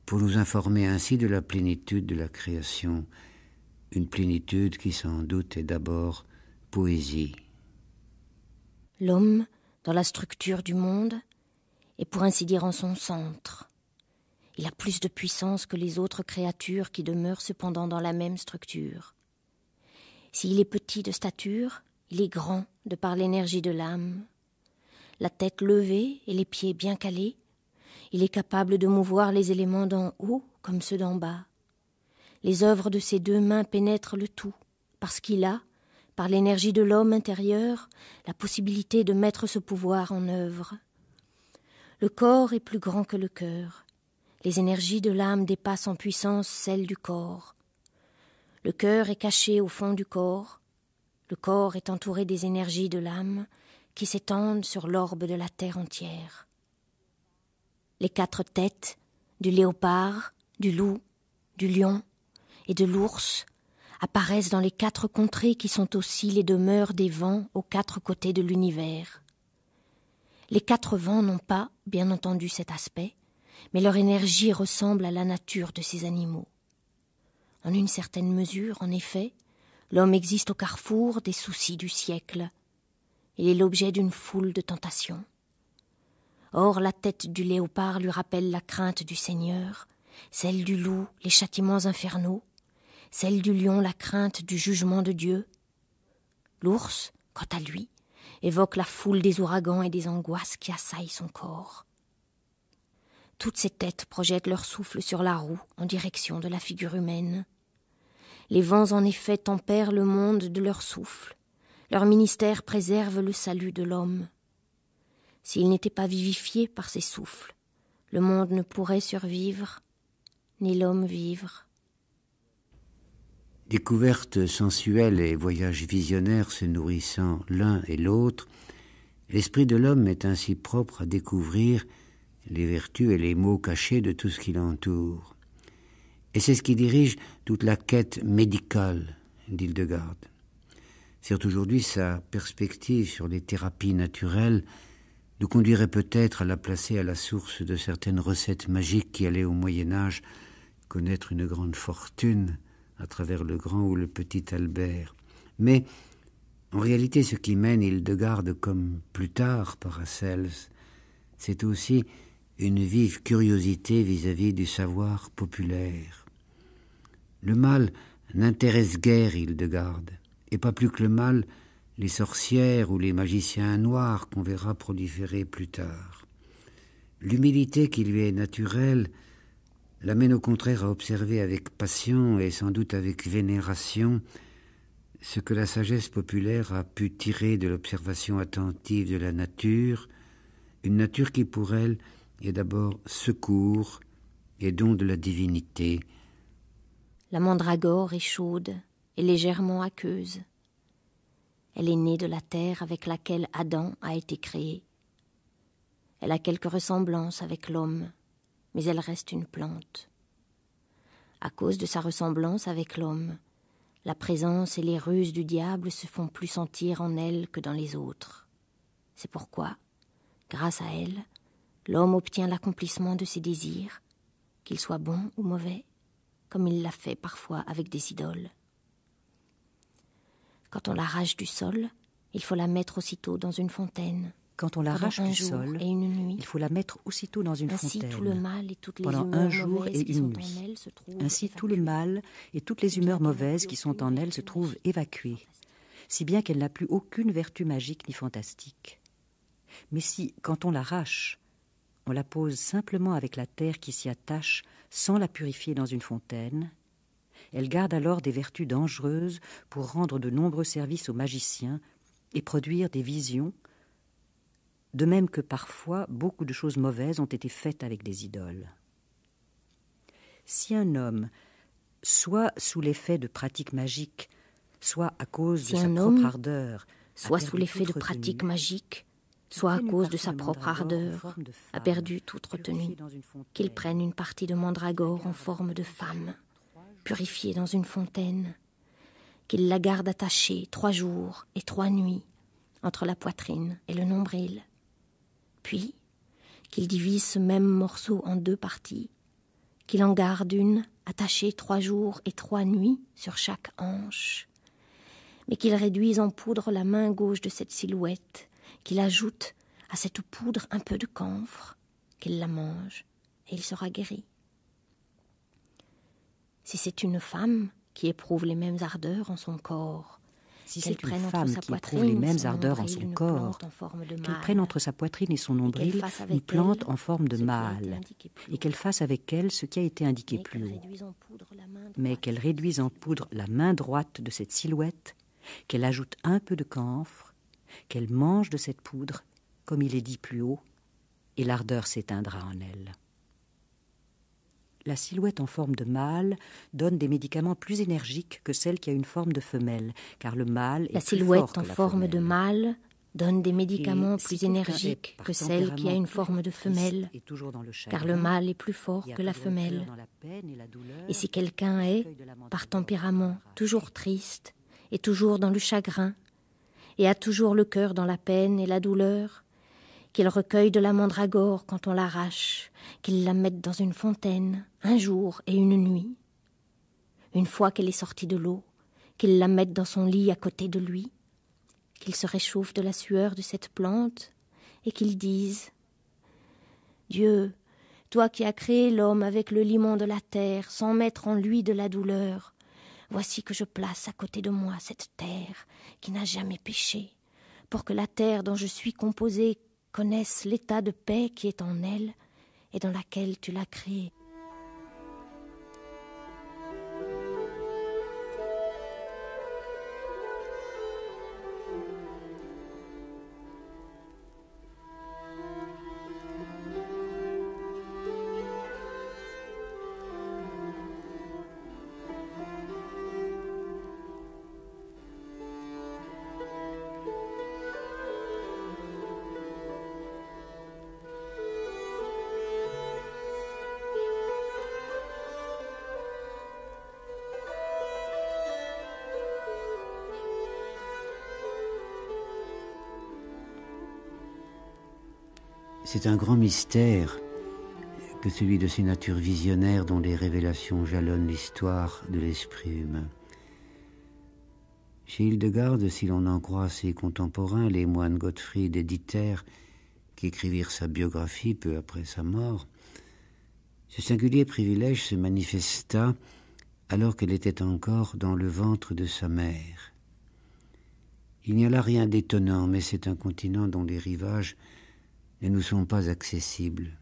pour nous informer ainsi de la plénitude de la création, une plénitude qui sans doute est d'abord poésie. L'homme, dans la structure du monde, est pour ainsi dire en son centre. Il a plus de puissance que les autres créatures qui demeurent cependant dans la même structure. S'il est petit de stature, il est grand de par l'énergie de l'âme. La tête levée et les pieds bien calés, il est capable de mouvoir les éléments d'en haut comme ceux d'en bas. Les œuvres de ses deux mains pénètrent le tout, parce qu'il a, par l'énergie de l'homme intérieur, la possibilité de mettre ce pouvoir en œuvre. Le corps est plus grand que le cœur. Les énergies de l'âme dépassent en puissance celles du corps. Le cœur est caché au fond du corps. Le corps est entouré des énergies de l'âme qui s'étendent sur l'orbe de la terre entière. Les 4 têtes du léopard, du loup, du lion et de l'ours apparaissent dans les 4 contrées qui sont aussi les demeures des vents aux 4 côtés de l'univers. Les 4 vents n'ont pas, bien entendu, cet aspect, mais leur énergie ressemble à la nature de ces animaux. En une certaine mesure, en effet, l'homme existe au carrefour des soucis du siècle. Il est l'objet d'une foule de tentations. Or, la tête du léopard lui rappelle la crainte du Seigneur, celle du loup, les châtiments infernaux, celle du lion, la crainte du jugement de Dieu. L'ours, quant à lui, évoque la foule des ouragans et des angoisses qui assaillent son corps. Toutes ces têtes projettent leur souffle sur la roue en direction de la figure humaine. Les vents, en effet, tempèrent le monde de leur souffle. Leur ministère préserve le salut de l'homme. S'il n'était pas vivifié par ces souffles, le monde ne pourrait survivre, ni l'homme vivre. Découvertes sensuelles et voyages visionnaires se nourrissant l'un et l'autre, l'esprit de l'homme est ainsi propre à découvrir les vertus et les maux cachés de tout ce qui l'entoure. Et c'est ce qui dirige toute la quête médicale d'Hildegarde. Certes, aujourd'hui, sa perspective sur les thérapies naturelles nous conduirait peut-être à la placer à la source de certaines recettes magiques qui allaient au Moyen-Âge connaître une grande fortune à travers le grand ou le petit Albert. Mais, en réalité, ce qui mène Hildegarde, comme plus tard Paracelse, c'est aussi une vive curiosité vis-à-vis du savoir populaire. Le mal n'intéresse guère Hildegarde, et pas plus que le mal les sorcières ou les magiciens noirs qu'on verra proliférer plus tard. L'humilité qui lui est naturelle l'amène au contraire à observer avec passion et sans doute avec vénération ce que la sagesse populaire a pu tirer de l'observation attentive de la nature, une nature qui pour elle est d'abord secours et don de la divinité. La mandragore est chaude et légèrement aqueuse. Elle est née de la terre avec laquelle Adam a été créé. Elle a quelques ressemblances avec l'homme, mais elle reste une plante. À cause de sa ressemblance avec l'homme, la présence et les ruses du diable se font plus sentir en elle que dans les autres. C'est pourquoi, grâce à elle, l'homme obtient l'accomplissement de ses désirs, qu'ils soient bons ou mauvais, comme il l'a fait parfois avec des idoles. Quand on l'arrache du sol, il faut la mettre aussitôt dans une fontaine, Quand on l'arrache pendant un du jour sol, et une nuit. il faut la mettre aussitôt dans une Ainsi, fontaine. tout le mal et toutes les pendant humeurs un jour mauvaises et qui une sont nuit. en elle se trouvent Ainsi, tout le évacuées. mal et toutes les humeurs mauvaises qui sont en elle se trouvent évacuées, si bien qu'elle n'a plus aucune vertu magique ni fantastique. Mais si, quand on l'arrache, on la pose simplement avec la terre qui s'y attache sans la purifier dans une fontaine, elle garde alors des vertus dangereuses pour rendre de nombreux services aux magiciens et produire des visions, de même que parfois beaucoup de choses mauvaises ont été faites avec des idoles. Si un homme, soit sous l'effet de pratiques magiques, soit à cause Si de sa un propre homme, ardeur, soit a sous perdu l'effet toute de retenue, pratiques magiques, soit à qu'il prenne une cause de partie sa propre mandragore en ardeur, forme de a femme, perdu toute purifiée retenue, dans une fontaine, qu'il prenne une partie de mandragore en forme de femme, purifiée dans une fontaine, qu'il la garde attachée 3 jours et 3 nuits entre la poitrine et le nombril, puis qu'il divise ce même morceau en 2 parties, qu'il en garde une attachée 3 jours et 3 nuits sur chaque hanche, mais qu'il réduise en poudre la main gauche de cette silhouette, qu'il ajoute à cette poudre un peu de camphre, qu'il la mange, et il sera guéri. Si c'est une femme qui éprouve les mêmes ardeurs en son corps, si qu'elle c'est une prenne entre femme sa qui éprouve poitrine les et mêmes son ardeurs en nombril son une corps, plante en forme de qu'elle mâle, prenne entre sa poitrine et son nombril fasse une avec plante elle en forme de ce qui a été mâle, indiqué plus et qu'elle fasse avec elle ce qui a été indiqué mais plus qu'elle haut, réduise en poudre la main mais droite. qu'elle réduise en poudre la main droite de cette silhouette, qu'elle ajoute un peu de camphre, qu'elle mange de cette poudre, comme il est dit plus haut, et l'ardeur s'éteindra en elle. La silhouette en forme de mâle donne des médicaments plus énergiques que celle qui a une forme de femelle, car le mâle est La plus silhouette fort que en la forme de femelle. mâle donne des médicaments Et si plus quelqu'un énergiques est par que celle qui a une tempérament forme de triste femelle, et toujours dans le chagrin, car le mâle est plus fort qui a que la toujours le cœur femelle. dans la peine et la douleur, Et si quelqu'un est, recueille de la par mandragore tempérament, qu'on arrache. toujours triste et toujours dans le chagrin, et a toujours le cœur dans la peine et la douleur, qu'il recueille de la mandragore quand on l'arrache, qu'il la mette dans une fontaine, un jour et une nuit. Une fois qu'elle est sortie de l'eau, qu'il la mette dans son lit à côté de lui, qu'il se réchauffe de la sueur de cette plante, et qu'il dise « Dieu, toi qui as créé l'homme avec le limon de la terre, sans mettre en lui de la douleur, voici que je place à côté de moi cette terre qui n'a jamais péché, pour que la terre dont je suis composée connaisse l'état de paix qui est en elle et dans laquelle tu l'as créée. » C'est un grand mystère que celui de ces natures visionnaires dont les révélations jalonnent l'histoire de l'esprit humain. Chez Hildegarde, si l'on en croit ses contemporains, les moines Gottfried et Dieter, qui écrivirent sa biographie peu après sa mort, ce singulier privilège se manifesta alors qu'elle était encore dans le ventre de sa mère. Il n'y a là rien d'étonnant, mais c'est un continent dont les rivages ne nous sont pas accessibles.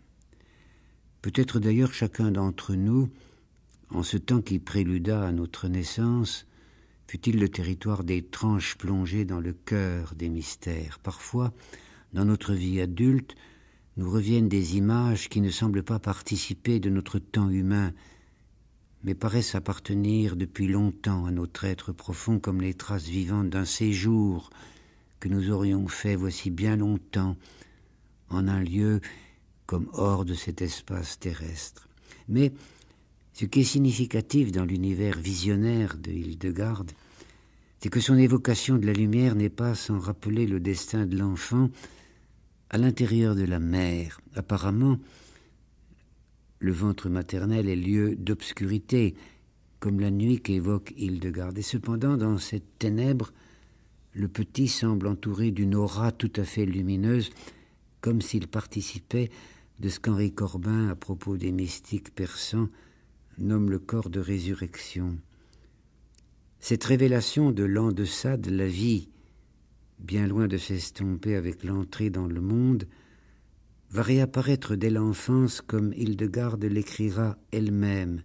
Peut-être d'ailleurs chacun d'entre nous, en ce temps qui préluda à notre naissance, fut-il le territoire d'étranges plongées dans le cœur des mystères. Parfois, dans notre vie adulte, nous reviennent des images qui ne semblent pas participer de notre temps humain, mais paraissent appartenir depuis longtemps à notre être profond comme les traces vivantes d'un séjour que nous aurions fait voici bien longtemps, en un lieu comme hors de cet espace terrestre. Mais ce qui est significatif dans l'univers visionnaire de Hildegarde, c'est que son évocation de la lumière n'est pas sans rappeler le destin de l'enfant à l'intérieur de la mère. Apparemment, le ventre maternel est lieu d'obscurité, comme la nuit qu'évoque Hildegarde. Et cependant, dans cette ténèbre, le petit semble entouré d'une aura tout à fait lumineuse, comme s'il participait de ce qu'Henri Corbin, à propos des mystiques persans, nomme le corps de résurrection. Cette révélation de l'en-deçà de la vie, bien loin de s'estomper avec l'entrée dans le monde, va réapparaître dès l'enfance comme Hildegarde l'écrira elle-même.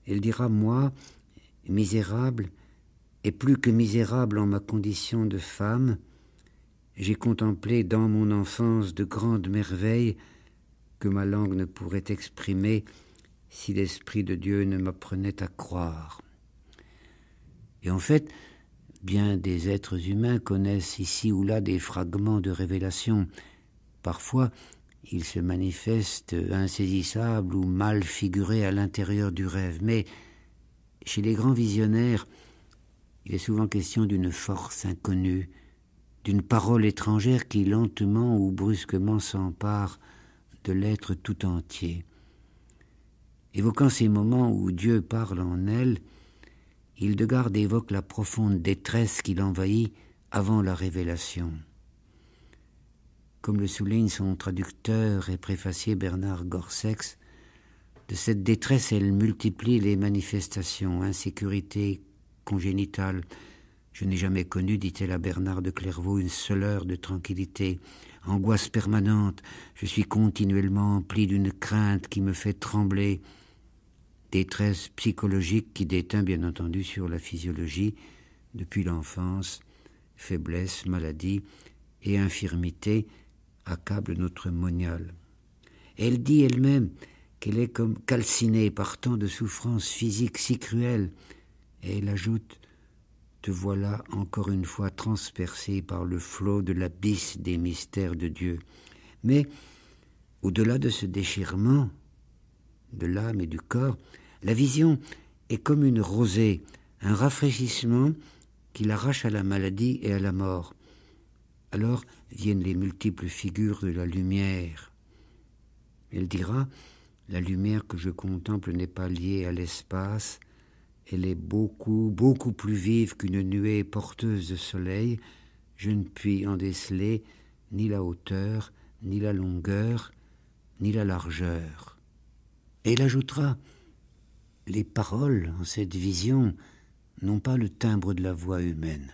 Elle dira « Moi, misérable, et plus que misérable en ma condition de femme, j'ai contemplé dans mon enfance de grandes merveilles que ma langue ne pourrait exprimer si l'Esprit de Dieu ne m'apprenait à croire. » Et en fait, bien des êtres humains connaissent ici ou là des fragments de révélation. Parfois, ils se manifestent insaisissables ou mal figurés à l'intérieur du rêve. Mais chez les grands visionnaires, il est souvent question d'une force inconnue, d'une parole étrangère qui lentement ou brusquement s'empare de l'être tout entier. Évoquant ces moments où Dieu parle en elle, Hildegarde évoque la profonde détresse qui l'envahit avant la révélation. Comme le souligne son traducteur et préfacier Bernard Gorsex, de cette détresse elle multiplie les manifestations, insécurité congénitale. Je n'ai jamais connu, dit-elle à Bernard de Clairvaux, une seule heure de tranquillité, angoisse permanente, je suis continuellement empli d'une crainte qui me fait trembler, détresse psychologique qui déteint bien entendu sur la physiologie depuis l'enfance, faiblesse, maladie et infirmité accablent notre monial. Elle dit elle-même qu'elle est comme calcinée par tant de souffrances physiques si cruelles, et elle ajoute « Te voilà encore une fois transpercée par le flot de l'abysse des mystères de Dieu. » Mais, au-delà de ce déchirement de l'âme et du corps, la vision est comme une rosée, un rafraîchissement qui l'arrache à la maladie et à la mort. Alors viennent les multiples figures de la lumière. Elle dira « La lumière que je contemple n'est pas liée à l'espace, elle est beaucoup, beaucoup plus vive qu'une nuée porteuse de soleil. Je ne puis en déceler ni la hauteur, ni la longueur, ni la largeur. » Et elle ajoutera « Les paroles en cette vision n'ont pas le timbre de la voix humaine.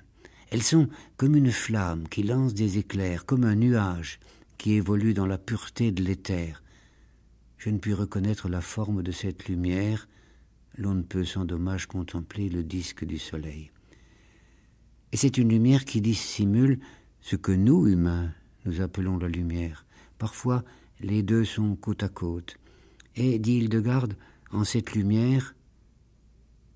Elles sont comme une flamme qui lance des éclairs, comme un nuage qui évolue dans la pureté de l'éther. Je ne puis reconnaître la forme de cette lumière, l'on ne peut sans dommage contempler le disque du soleil. Et c'est une lumière qui dissimule ce que nous, humains, nous appelons la lumière. Parfois, les deux sont côte à côte. Et, dit Hildegarde, en cette lumière,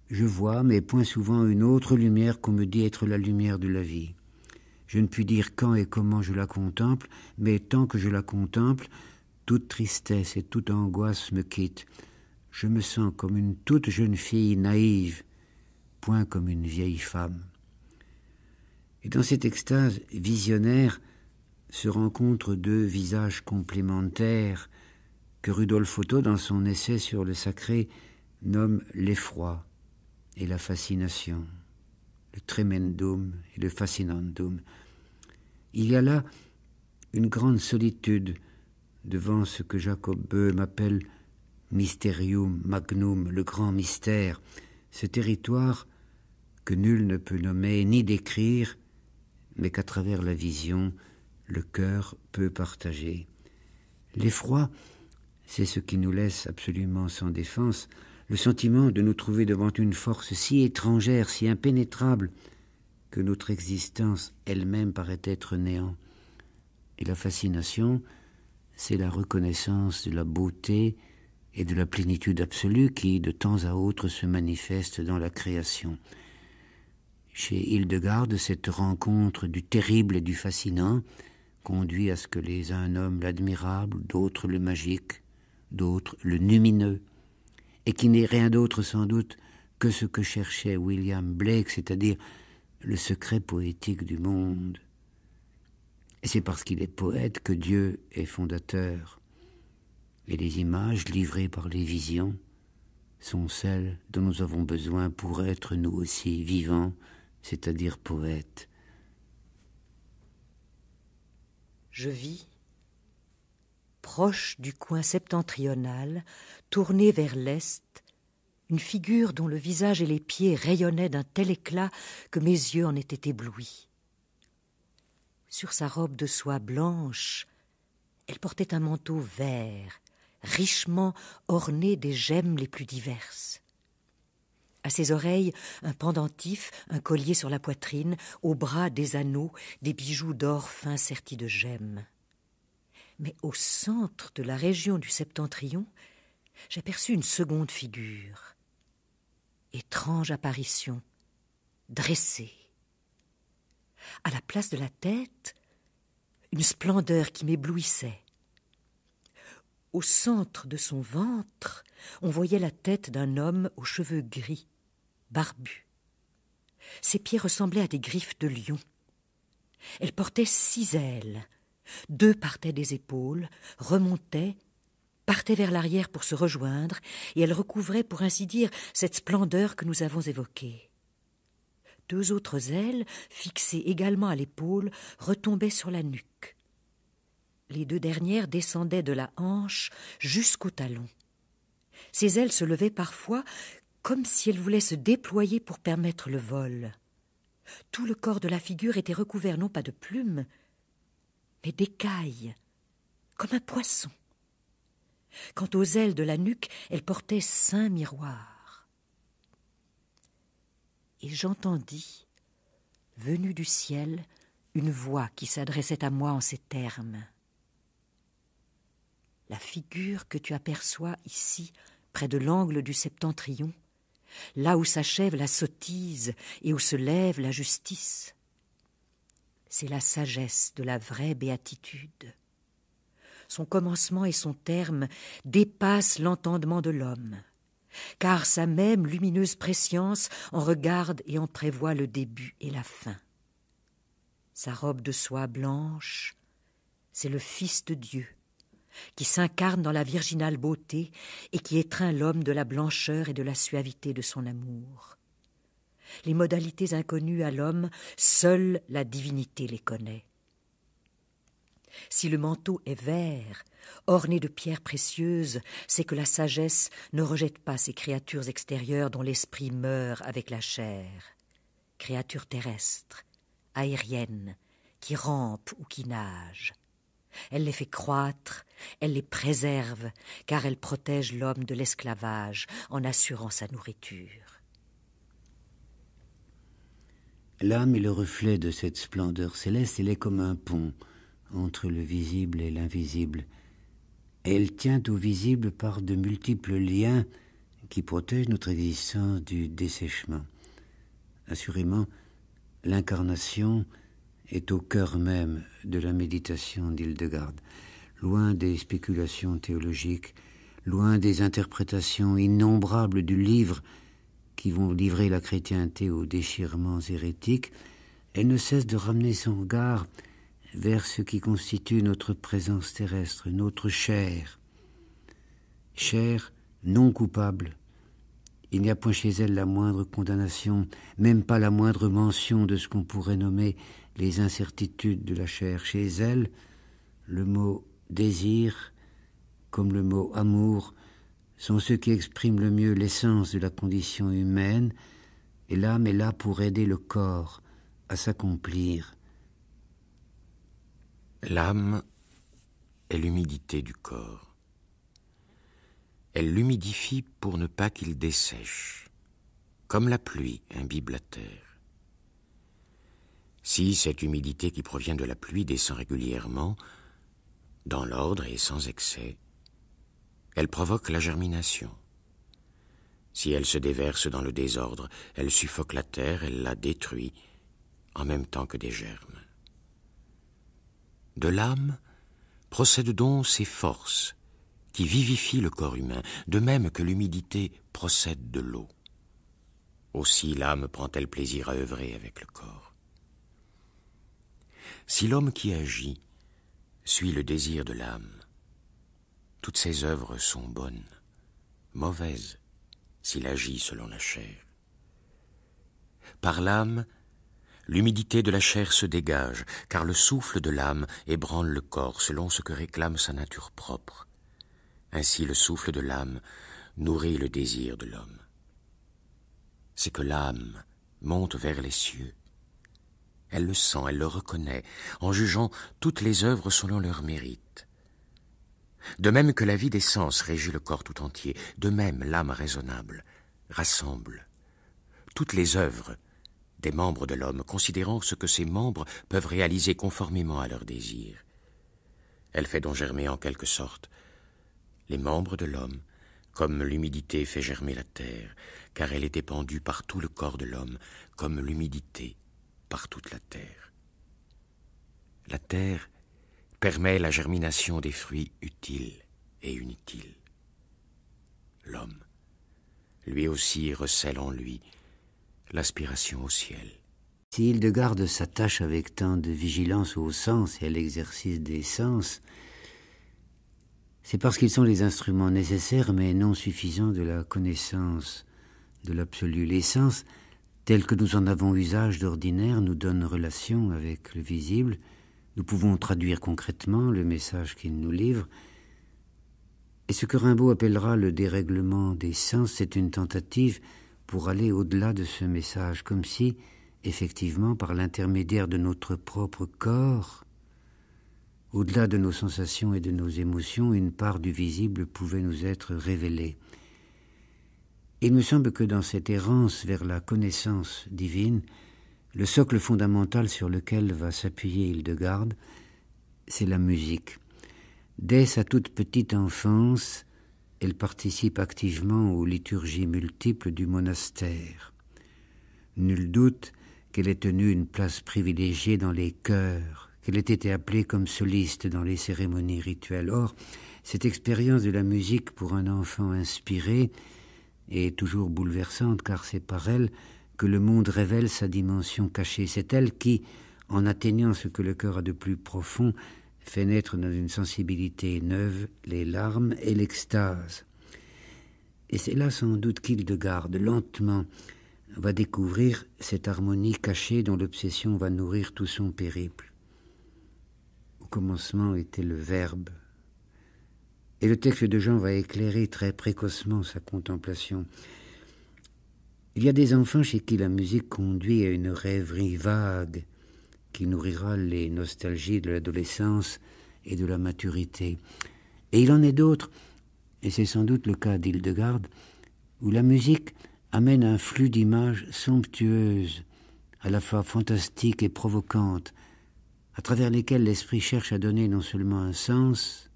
je vois, mais point souvent, une autre lumière qu'on me dit être la lumière de la vie. Je ne puis dire quand et comment je la contemple, mais tant que je la contemple, toute tristesse et toute angoisse me quittent. Je me sens comme une toute jeune fille naïve, point comme une vieille femme. Et dans cette extase visionnaire se rencontrent deux visages complémentaires que Rudolf Otto, dans son essai sur le sacré, nomme l'effroi et la fascination, le tremendum et le fascinandum. Il y a là une grande solitude devant ce que Jacob Böhm appelle Mysterium Magnum, le grand mystère, ce territoire que nul ne peut nommer ni décrire, mais qu'à travers la vision, le cœur peut partager. L'effroi, c'est ce qui nous laisse absolument sans défense, le sentiment de nous trouver devant une force si étrangère, si impénétrable, que notre existence elle-même paraît être néant. Et la fascination, c'est la reconnaissance de la beauté et de la plénitude absolue qui, de temps à autre, se manifeste dans la création. Chez Hildegarde, cette rencontre du terrible et du fascinant conduit à ce que les uns nomment l'admirable, d'autres le magique, d'autres le lumineux, et qui n'est rien d'autre sans doute que ce que cherchait William Blake, c'est-à-dire le secret poétique du monde. Et c'est parce qu'il est poète que Dieu est fondateur. Et les images livrées par les visions sont celles dont nous avons besoin pour être nous aussi vivants, c'est-à-dire poète. Je vis, proche du coin septentrional, tourné vers l'est, une figure dont le visage et les pieds rayonnaient d'un tel éclat que mes yeux en étaient éblouis. Sur sa robe de soie blanche, elle portait un manteau vert, richement orné des gemmes les plus diverses. À ses oreilles, un pendentif, un collier sur la poitrine, aux bras des anneaux, des bijoux d'or fin sertis de gemmes. Mais au centre de la région du septentrion, j'aperçus une seconde figure. Étrange apparition, dressée. À la place de la tête, une splendeur qui m'éblouissait. Au centre de son ventre, on voyait la tête d'un homme aux cheveux gris, barbu. Ses pieds ressemblaient à des griffes de lion. Elle portait 6 ailes. 2 partaient des épaules, remontaient, partaient vers l'arrière pour se rejoindre, et elle recouvrait, pour ainsi dire, cette splendeur que nous avons évoquée. 2 autres ailes, fixées également à l'épaule, retombaient sur la nuque. Les 2 dernières descendaient de la hanche jusqu'au talon. Ces ailes se levaient parfois comme si elles voulaient se déployer pour permettre le vol. Tout le corps de la figure était recouvert non pas de plumes, mais d'écailles, comme un poisson. Quant aux ailes de la nuque, elles portaient 5 miroirs. Et j'entendis, venue du ciel, une voix qui s'adressait à moi en ces termes. La figure que tu aperçois ici, près de l'angle du septentrion, là où s'achève la sottise et où se lève la justice, c'est la sagesse de la vraie béatitude. Son commencement et son terme dépassent l'entendement de l'homme, car sa même lumineuse prescience en regarde et en prévoit le début et la fin. Sa robe de soie blanche, c'est le Fils de Dieu, qui s'incarne dans la virginale beauté et qui étreint l'homme de la blancheur et de la suavité de son amour. Les modalités inconnues à l'homme, seule la divinité les connaît. Si le manteau est vert, orné de pierres précieuses, c'est que la sagesse ne rejette pas ces créatures extérieures dont l'esprit meurt avec la chair. Créatures terrestres, aériennes, qui rampent ou qui nagent. Elle les fait croître, elle les préserve, car elle protège l'homme de l'esclavage en assurant sa nourriture. L'âme est le reflet de cette splendeur céleste, elle est comme un pont entre le visible et l'invisible. Elle tient au visible par de multiples liens qui protègent notre existence du dessèchement. Assurément, l'incarnation est au cœur même de la méditation d'Hildegarde, loin des spéculations théologiques, loin des interprétations innombrables du livre qui vont livrer la chrétienté aux déchirements hérétiques. Elle ne cesse de ramener son regard vers ce qui constitue notre présence terrestre, notre chair. Chair non coupable. Il n'y a point chez elle la moindre condamnation, même pas la moindre mention de ce qu'on pourrait nommer les incertitudes de la chair. Chez elle, le mot désir, comme le mot amour, sont ceux qui expriment le mieux l'essence de la condition humaine, et l'âme est là pour aider le corps à s'accomplir. L'âme est l'humidité du corps. Elle l'humidifie pour ne pas qu'il dessèche, comme la pluie imbibe la terre. Si cette humidité qui provient de la pluie descend régulièrement, dans l'ordre et sans excès, elle provoque la germination. Si elle se déverse dans le désordre, elle suffoque la terre, elle la détruit, en même temps que des germes. De l'âme procèdent donc ces forces qui vivifient le corps humain, de même que l'humidité procède de l'eau. Aussi l'âme prend-elle plaisir à œuvrer avec le corps. Si l'homme qui agit suit le désir de l'âme, toutes ses œuvres sont bonnes, mauvaises s'il agit selon la chair. Par l'âme, L'humidité de la chair se dégage, car le souffle de l'âme ébranle le corps selon ce que réclame sa nature propre. Ainsi le souffle de l'âme nourrit le désir de l'homme. C'est que l'âme monte vers les cieux. Elle le sent, elle le reconnaît, en jugeant toutes les œuvres selon leur mérite. De même que la vie des sens régit le corps tout entier, de même l'âme raisonnable rassemble toutes les œuvres des membres de l'homme, considérant ce que ces membres peuvent réaliser conformément à leurs désirs. Elle fait donc germer en quelque sorte les membres de l'homme, comme l'humidité fait germer la terre, car elle est épandue par tout le corps de l'homme, comme l'humidité par toute la terre. La terre permet la germination des fruits utiles et inutiles. L'homme, lui aussi, recèle en lui l'aspiration au ciel. Si Hildegarde s'attache avec tant de vigilance aux sens et à l'exercice des sens, c'est parce qu'ils sont les instruments nécessaires mais non suffisants de la connaissance de l'absolu. Les sens, tels que nous en avons usage d'ordinaire, nous donnent relation avec le visible. Nous pouvons traduire concrètement le message qu'ils nous livrent. Et ce que Rimbaud appellera le dérèglement des sens, c'est une tentative pour aller au-delà de ce message, comme si, effectivement, par l'intermédiaire de notre propre corps, au-delà de nos sensations et de nos émotions, une part du visible pouvait nous être révélée. Il me semble que dans cette errance vers la connaissance divine, le socle fondamental sur lequel va s'appuyer Hildegarde, c'est la musique. Dès sa toute petite enfance, elle participe activement aux liturgies multiples du monastère. Nul doute qu'elle ait tenu une place privilégiée dans les chœurs, qu'elle ait été appelée comme soliste dans les cérémonies rituelles. Or, cette expérience de la musique pour un enfant inspiré est toujours bouleversante, car c'est par elle que le monde révèle sa dimension cachée. C'est elle qui, en atteignant ce que le cœur a de plus profond, fait naître dans une sensibilité neuve les larmes et l'extase. Et c'est là sans doute qu'Hildegarde, lentement, va découvrir cette harmonie cachée dont l'obsession va nourrir tout son périple. Au commencement était le Verbe, et le texte de Jean va éclairer très précocement sa contemplation. Il y a des enfants chez qui la musique conduit à une rêverie vague, qui nourrira les nostalgies de l'adolescence et de la maturité. Et il en est d'autres, et c'est sans doute le cas d'Hildegarde, où la musique amène un flux d'images somptueuses, à la fois fantastiques et provocantes, à travers lesquelles l'esprit cherche à donner non seulement un sens,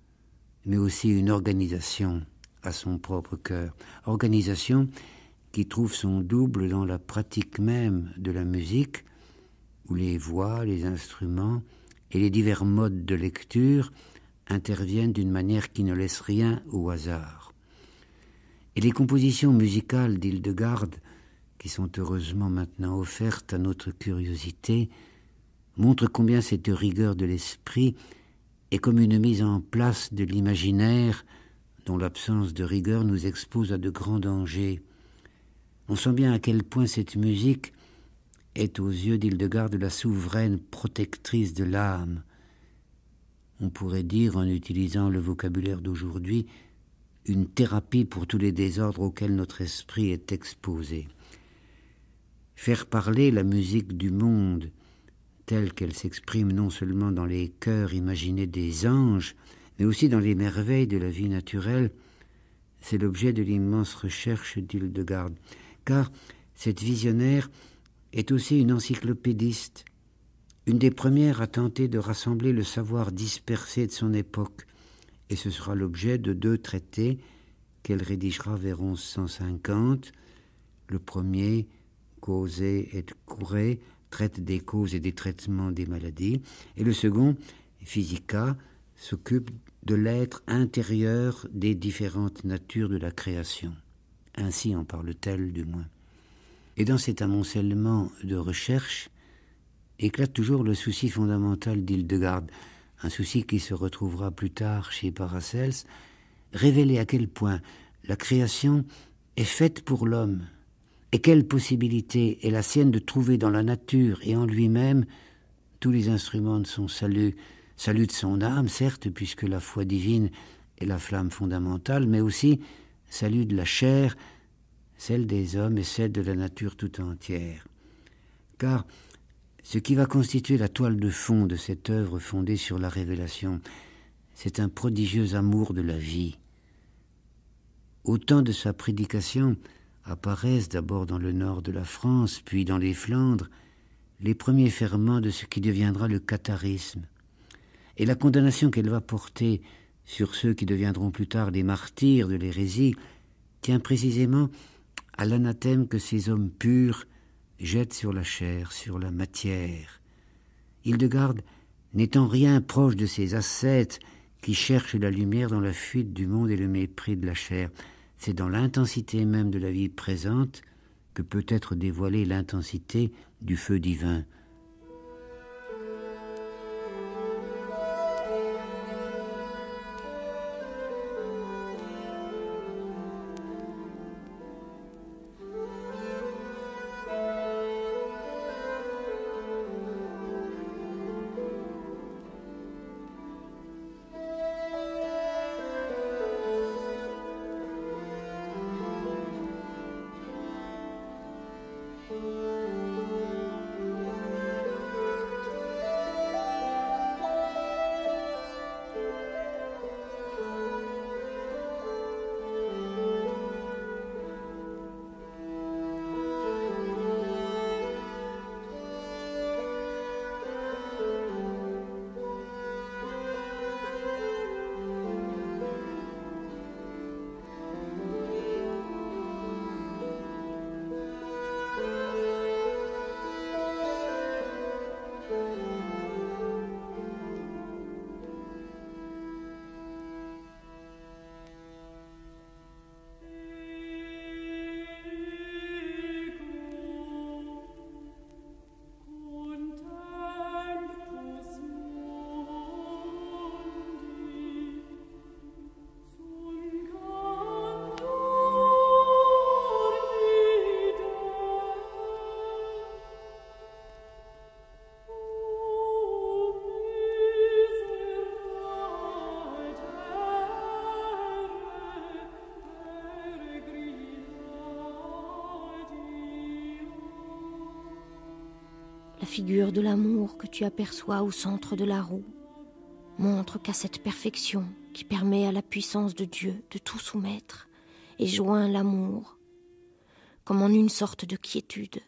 mais aussi une organisation à son propre cœur. Organisation qui trouve son double dans la pratique même de la musique, où les voix, les instruments et les divers modes de lecture interviennent d'une manière qui ne laisse rien au hasard. Et les compositions musicales d'Hildegarde, qui sont heureusement maintenant offertes à notre curiosité, montrent combien cette rigueur de l'esprit est comme une mise en place de l'imaginaire dont l'absence de rigueur nous expose à de grands dangers. On sent bien à quel point cette musique est aux yeux d'Hildegarde la souveraine protectrice de l'âme. On pourrait dire, en utilisant le vocabulaire d'aujourd'hui, une thérapie pour tous les désordres auxquels notre esprit est exposé. Faire parler la musique du monde, telle qu'elle s'exprime non seulement dans les chœurs imaginés des anges, mais aussi dans les merveilles de la vie naturelle, c'est l'objet de l'immense recherche d'Hildegarde. Car cette visionnaire est aussi une encyclopédiste, une des premières à tenter de rassembler le savoir dispersé de son époque, et ce sera l'objet de 2 traités qu'elle rédigera vers 1150. Le premier, Causae et Curae, traite des causes et des traitements des maladies, et le second, Physica, s'occupe de l'être intérieur des différentes natures de la création. Ainsi en parle-t-elle du moins. Et dans cet amoncellement de recherche éclate toujours le souci fondamental d'Hildegarde, un souci qui se retrouvera plus tard chez Paracelse, révéler à quel point la création est faite pour l'homme, Et quelle possibilité est la sienne de trouver dans la nature et en lui-même tous les instruments de son salut, salut de son âme, certes, puisque la foi divine est la flamme fondamentale, mais aussi salut de la chair, celle des hommes et celle de la nature tout entière. Car ce qui va constituer la toile de fond de cette œuvre fondée sur la révélation, c'est un prodigieux amour de la vie. Au temps de sa prédication apparaissent d'abord dans le nord de la France, puis dans les Flandres, les premiers ferments de ce qui deviendra le catharisme. Et la condamnation qu'elle va porter sur ceux qui deviendront plus tard les martyrs de l'hérésie tient précisément à l'anathème que ces hommes purs jettent sur la chair, sur la matière. Hildegarde n'étant rien proche de ces ascètes qui cherchent la lumière dans la fuite du monde et le mépris de la chair. C'est dans l'intensité même de la vie présente que peut être dévoilée l'intensité du feu divin. La figure de l'amour que tu aperçois au centre de la roue montre qu'à cette perfection qui permet à la puissance de Dieu de tout soumettre et joint l'amour comme en une sorte de quiétude.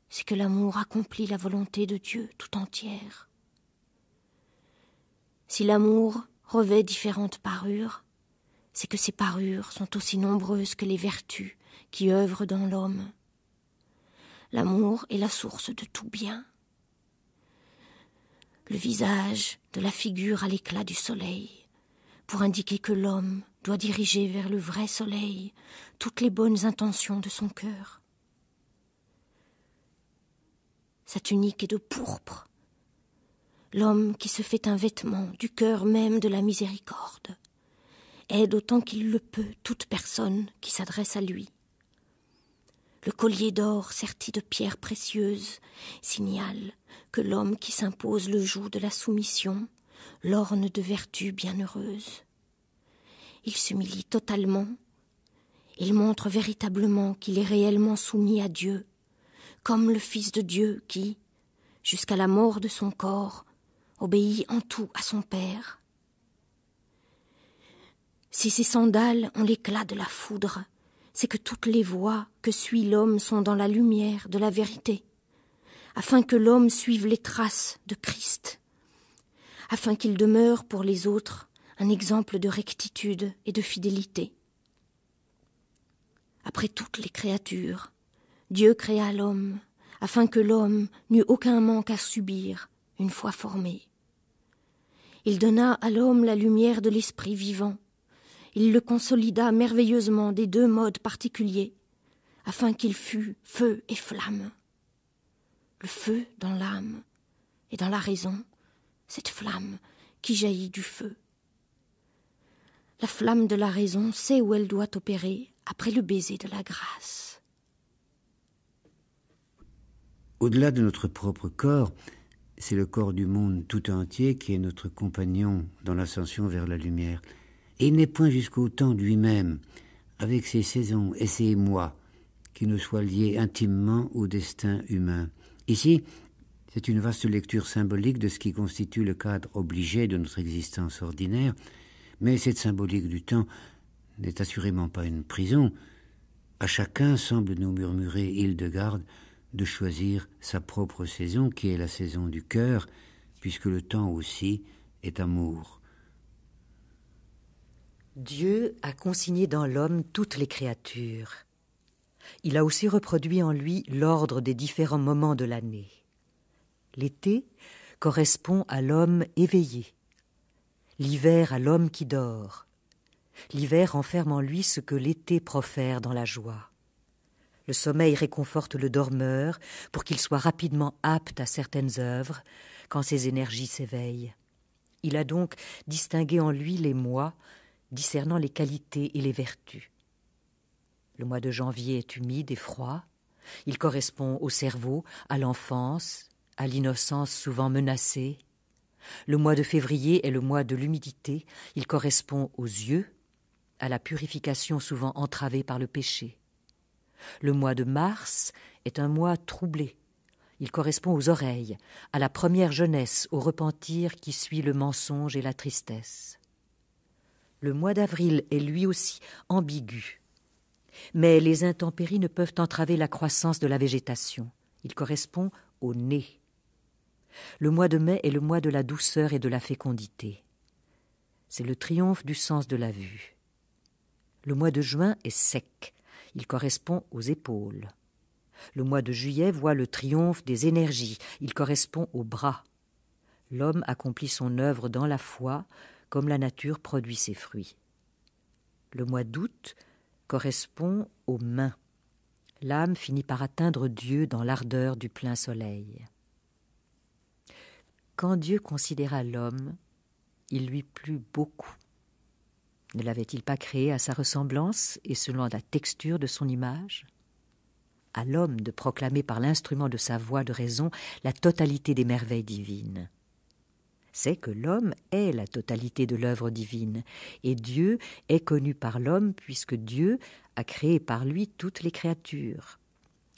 C'est que l'amour accomplit la volonté de Dieu tout entière. Si l'amour revêt différentes parures, c'est que ces parures sont aussi nombreuses que les vertus qui œuvrent dans l'homme. L'amour est la source de tout bien. Le visage de la figure à l'éclat du soleil, pour indiquer que l'homme doit diriger vers le vrai soleil toutes les bonnes intentions de son cœur. Sa tunique est de pourpre. L'homme qui se fait un vêtement du cœur même de la miséricorde aide autant qu'il le peut toute personne qui s'adresse à lui. Le collier d'or serti de pierres précieuses signale que l'homme qui s'impose le joug de la soumission l'orne de vertus bienheureuses. Il s'humilie totalement, il montre véritablement qu'il est réellement soumis à Dieu, comme le Fils de Dieu qui, jusqu'à la mort de son corps, obéit en tout à son Père. Si ses sandales ont l'éclat de la foudre, c'est que toutes les voies que suit l'homme sont dans la lumière de la vérité, afin que l'homme suive les traces de Christ, afin qu'il demeure pour les autres un exemple de rectitude et de fidélité. Après toutes les créatures, Dieu créa l'homme, afin que l'homme n'eût aucun manque à subir une fois formé. Il donna à l'homme la lumière de l'esprit vivant. Il le consolida merveilleusement des deux modes particuliers, afin qu'il fût feu et flamme. Le feu dans l'âme et dans la raison, cette flamme qui jaillit du feu. La flamme de la raison sait où elle doit opérer après le baiser de la grâce. Au-delà de notre propre corps, c'est le corps du monde tout entier qui est notre compagnon dans l'ascension vers la lumière. Et il n'est point jusqu'au temps lui-même, avec ses saisons et ses mois, qui ne soient liés intimement au destin humain. Ici, c'est une vaste lecture symbolique de ce qui constitue le cadre obligé de notre existence ordinaire, mais cette symbolique du temps n'est assurément pas une prison. À chacun, semble nous murmurer Hildegarde, de choisir sa propre saison, qui est la saison du cœur, puisque le temps aussi est amour. Dieu a consigné dans l'homme toutes les créatures. Il a aussi reproduit en lui l'ordre des différents moments de l'année. L'été correspond à l'homme éveillé, l'hiver à l'homme qui dort. L'hiver renferme en lui ce que l'été profère dans la joie. Le sommeil réconforte le dormeur pour qu'il soit rapidement apte à certaines œuvres quand ses énergies s'éveillent. Il a donc distingué en lui les mois, discernant les qualités et les vertus. Le mois de janvier est humide et froid. Il correspond au cerveau, à l'enfance, à l'innocence souvent menacée. Le mois de février est le mois de l'humidité. Il correspond aux yeux, à la purification souvent entravée par le péché. Le mois de mars est un mois troublé. Il correspond aux oreilles, à la première jeunesse, au repentir qui suit le mensonge et la tristesse. Le mois d'avril est lui aussi ambigu. Mais les intempéries ne peuvent entraver la croissance de la végétation. Il correspond au nez. Le mois de mai est le mois de la douceur et de la fécondité. C'est le triomphe du sens de la vue. Le mois de juin est sec. Il correspond aux épaules. Le mois de juillet voit le triomphe des énergies. Il correspond aux bras. L'homme accomplit son œuvre dans la foi, comme la nature produit ses fruits. Le mois d'août correspond aux mains. L'âme finit par atteindre Dieu dans l'ardeur du plein soleil. Quand Dieu considéra l'homme, il lui plut beaucoup. Ne l'avait-il pas créé à sa ressemblance et selon la texture de son image ? À l'homme de proclamer par l'instrument de sa voix de raison la totalité des merveilles divines. C'est que l'homme est la totalité de l'œuvre divine, et Dieu est connu par l'homme puisque Dieu a créé par lui toutes les créatures,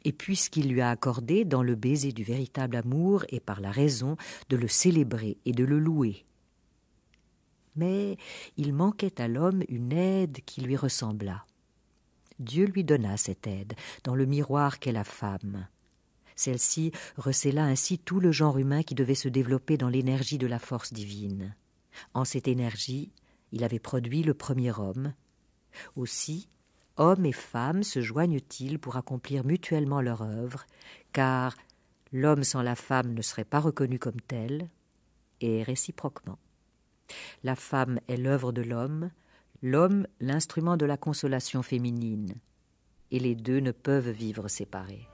et puisqu'il lui a accordé dans le baiser du véritable amour et par la raison de le célébrer et de le louer. Mais il manquait à l'homme une aide qui lui ressemblât. Dieu lui donna cette aide dans le miroir qu'est la femme. Celle-ci recéla ainsi tout le genre humain qui devait se développer dans l'énergie de la force divine. En cette énergie, il avait produit le premier homme. Aussi, hommes et femmes se joignent-ils pour accomplir mutuellement leur œuvre, car l'homme sans la femme ne serait pas reconnu comme tel, et réciproquement. La femme est l'œuvre de l'homme l'instrument de la consolation féminine, et les deux ne peuvent vivre séparés.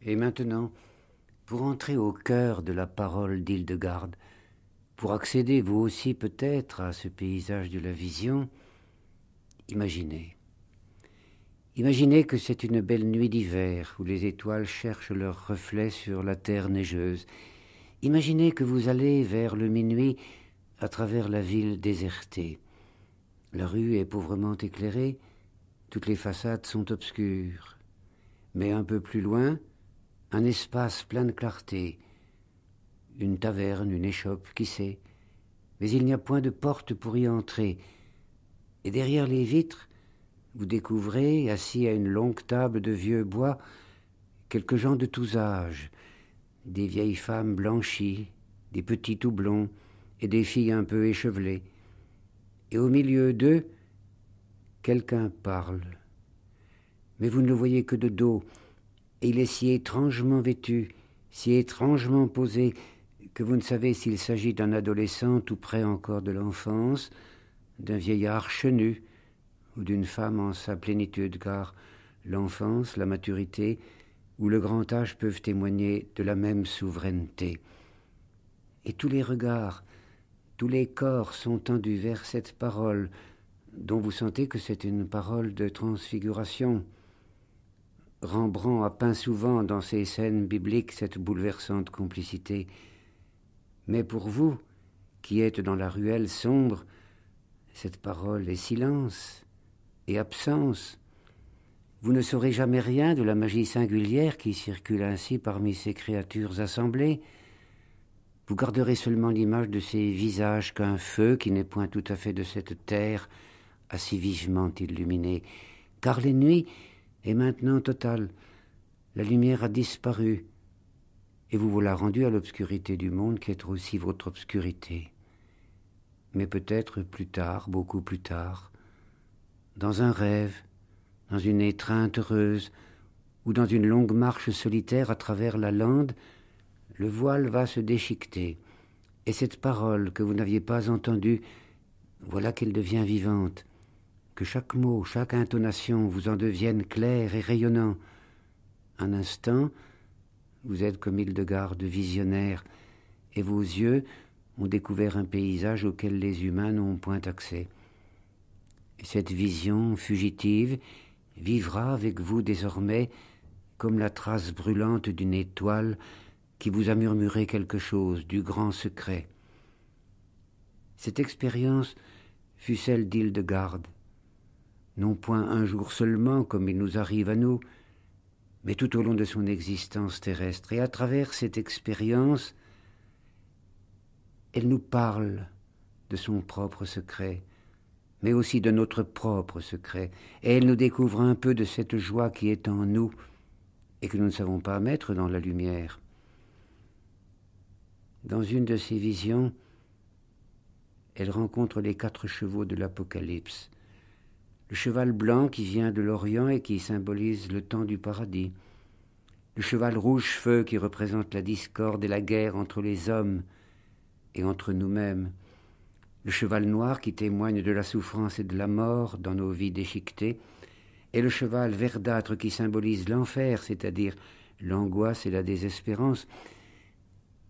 Et maintenant, pour entrer au cœur de la parole d'Hildegarde, pour accéder vous aussi peut-être à ce paysage de la vision, imaginez. Imaginez que c'est une belle nuit d'hiver où les étoiles cherchent leurs reflets sur la terre neigeuse. Imaginez que vous allez vers le minuit à travers la ville désertée. La rue est pauvrement éclairée, toutes les façades sont obscures. Mais un peu plus loin, un espace plein de clarté, une taverne, une échoppe, qui sait, mais il n'y a point de porte pour y entrer, et derrière les vitres, vous découvrez, assis à une longue table de vieux bois, quelques gens de tous âges, des vieilles femmes blanchies, des petits tout blonds, et des filles un peu échevelées. Et au milieu d'eux, quelqu'un parle. Mais vous ne le voyez que de dos, et il est si étrangement vêtu, si étrangement posé, que vous ne savez s'il s'agit d'un adolescent tout près encore de l'enfance, d'un vieillard chenu, ou d'une femme en sa plénitude, car l'enfance, la maturité ou le grand âge peuvent témoigner de la même souveraineté. Et tous les regards, tous les corps sont tendus vers cette parole, dont vous sentez que c'est une parole de transfiguration. Rembrandt a peint souvent dans ses scènes bibliques cette bouleversante complicité. Mais pour vous, qui êtes dans la ruelle sombre, cette parole est silence et absence. Vous ne saurez jamais rien de la magie singulière qui circule ainsi parmi ces créatures assemblées. Vous garderez seulement l'image de ces visages qu'un feu, qui n'est point tout à fait de cette terre, a si vivement illuminé. Car la nuit est maintenant totale. La lumière a disparu, et vous voilà rendu à l'obscurité du monde qui est aussi votre obscurité. Mais peut-être plus tard, beaucoup plus tard, dans un rêve, dans une étreinte heureuse, ou dans une longue marche solitaire à travers la lande, le voile va se déchiqueter, et cette parole que vous n'aviez pas entendue, voilà qu'elle devient vivante, que chaque mot, chaque intonation vous en devienne clair et rayonnant. Un instant, vous êtes comme Hildegarde visionnaire, et vos yeux ont découvert un paysage auquel les humains n'ont point accès. Et cette vision fugitive vivra avec vous désormais comme la trace brûlante d'une étoile qui vous a murmuré quelque chose du grand secret. Cette expérience fut celle d'Hildegarde, non point un jour seulement comme il nous arrive à nous, mais tout au long de son existence terrestre. Et à travers cette expérience, elle nous parle de son propre secret, mais aussi de notre propre secret, et elle nous découvre un peu de cette joie qui est en nous et que nous ne savons pas mettre dans la lumière. Dans une de ces visions, elle rencontre les 4 chevaux de l'Apocalypse. Le cheval blanc qui vient de l'Orient et qui symbolise le temps du paradis. Le cheval rouge-feu qui représente la discorde et la guerre entre les hommes et entre nous-mêmes. Le cheval noir qui témoigne de la souffrance et de la mort dans nos vies déchiquetées. Et le cheval verdâtre qui symbolise l'enfer, c'est-à-dire l'angoisse et la désespérance.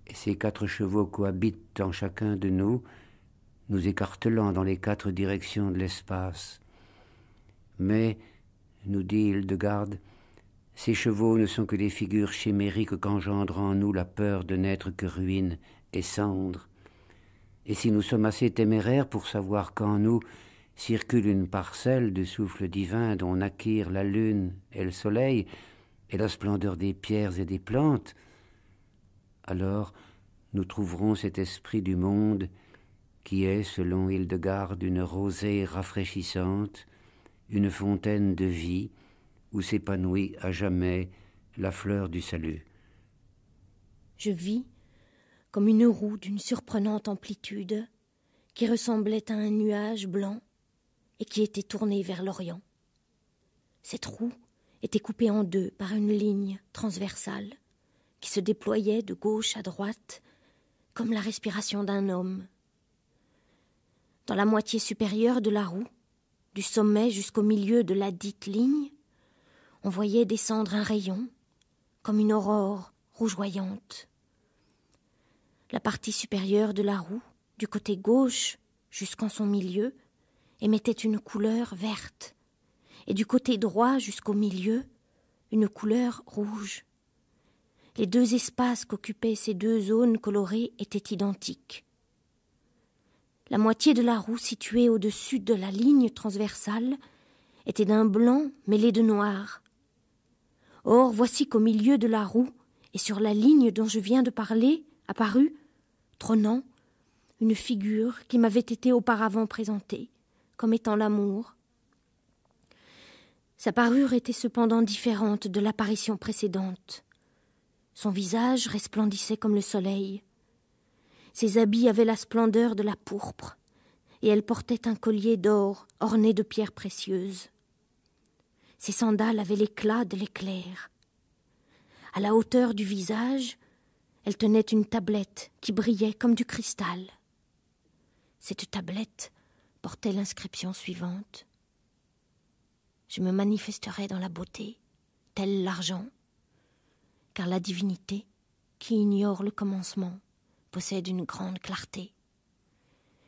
Et ces 4 chevaux cohabitent en chacun de nous, nous écartelant dans les 4 directions de l'espace. Mais, nous dit Hildegarde, ces chevaux ne sont que des figures chimériques qu'engendre en nous la peur de n'être que ruine et cendre. Et si nous sommes assez téméraires pour savoir qu'en nous circule une parcelle de souffle divin dont naquirent la lune et le soleil et la splendeur des pierres et des plantes, alors nous trouverons cet esprit du monde qui est, selon Hildegarde, une rosée rafraîchissante, une fontaine de vie où s'épanouit à jamais la fleur du salut. Je vis comme une roue d'une surprenante amplitude qui ressemblait à un nuage blanc et qui était tournée vers l'Orient. Cette roue était coupée en 2 par une ligne transversale qui se déployait de gauche à droite comme la respiration d'un homme. Dans la moitié supérieure de la roue, du sommet jusqu'au milieu de la dite ligne, on voyait descendre un rayon, comme une aurore rougeoyante. La partie supérieure de la roue, du côté gauche jusqu'en son milieu, émettait une couleur verte, et du côté droit jusqu'au milieu, une couleur rouge. Les 2 espaces qu'occupaient ces 2 zones colorées étaient identiques. La moitié de la roue située au-dessus de la ligne transversale était d'un blanc mêlé de noir. Or, voici qu'au milieu de la roue, et sur la ligne dont je viens de parler apparut, trônant, une figure qui m'avait été auparavant présentée, comme étant l'amour. Sa parure était cependant différente de l'apparition précédente. Son visage resplendissait comme le soleil. Ses habits avaient la splendeur de la pourpre, et elle portait un collier d'or orné de pierres précieuses. Ses sandales avaient l'éclat de l'éclair. À la hauteur du visage, elle tenait une tablette qui brillait comme du cristal. Cette tablette portait l'inscription suivante. Je me manifesterai dans la beauté, tel l'argent, car la divinité, qui ignore le commencement, possède une grande clarté.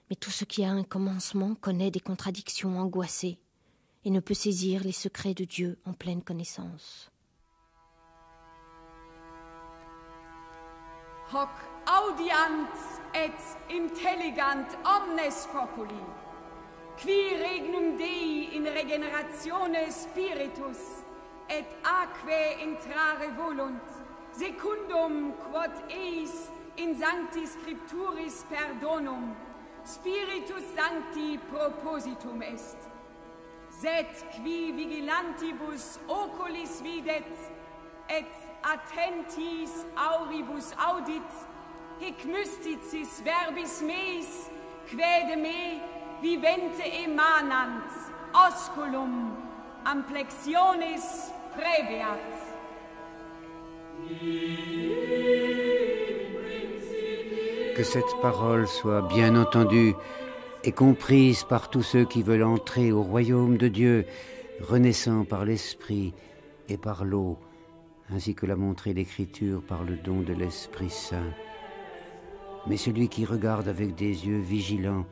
Mais tout ce qui a un commencement connaît des contradictions angoissées et ne peut saisir les secrets de Dieu en pleine connaissance. Hoc audiant et intelligant omnes populi, qui regnum Dei in regeneratione spiritus et aquae intrare volunt, secundum quod eis in sancti scripturis perdonum, spiritus sancti propositum est. Sed qui vigilantibus oculis videt, et attentis auribus audit, hic mysticis verbis meis, quae de me vivente emanant, osculum amplexionis previat. Que cette parole soit bien entendue et comprise par tous ceux qui veulent entrer au royaume de Dieu, renaissant par l'Esprit et par l'eau, ainsi que l'a montré l'Écriture par le don de l'Esprit Saint. Mais celui qui regarde avec des yeux vigilants,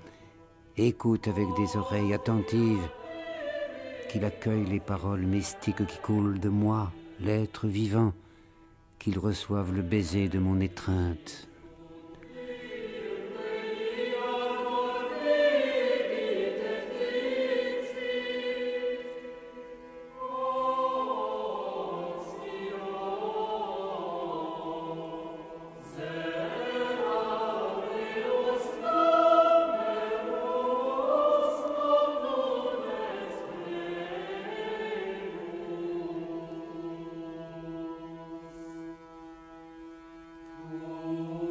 écoute avec des oreilles attentives, qu'il accueille les paroles mystiques qui coulent de moi, l'être vivant, qu'il reçoive le baiser de mon étreinte. Oh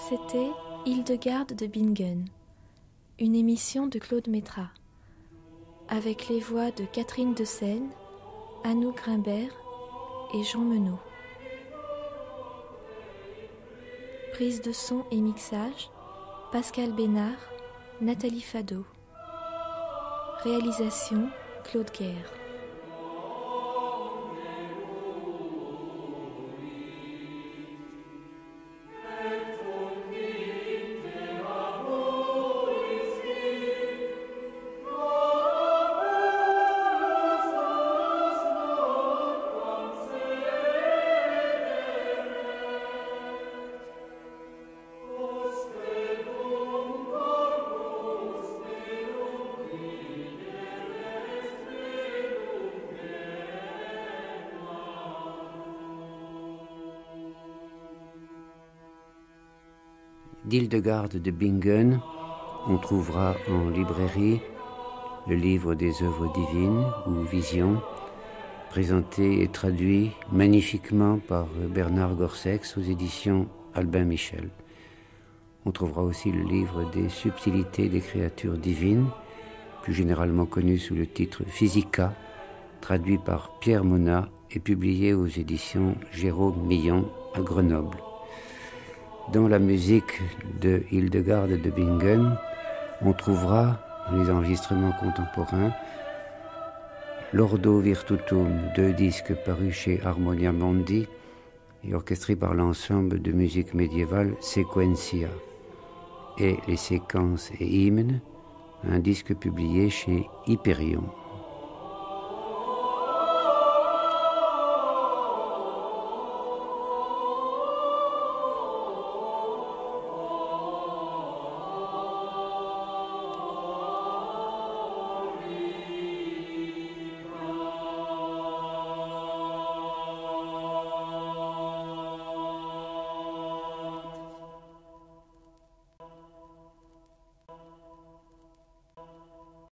C'était Hildegarde de Bingen, une émission de Claude Métras, avec les voix de Catherine de Seine, Anouk Grimbert et Jean Menot. Prise de son et mixage, Pascal Bénard, Nathalie Fado. Réalisation, Claude Guerre. D'Hildegarde de Bingen, on trouvera en librairie le livre des œuvres divines ou Visions, présenté et traduit magnifiquement par Bernard Gorsex aux éditions Albin Michel. On trouvera aussi le livre des subtilités des créatures divines, plus généralement connu sous le titre Physica, traduit par Pierre Monat et publié aux éditions Jérôme Millon à Grenoble. Dans la musique de Hildegarde de Bingen, on trouvera, dans les enregistrements contemporains, l'Ordo Virtutum, 2 disques parus chez Harmonia Mundi et orchestrés par l'ensemble de musique médiévale Sequentia, et les séquences et hymnes, un disque publié chez Hyperion.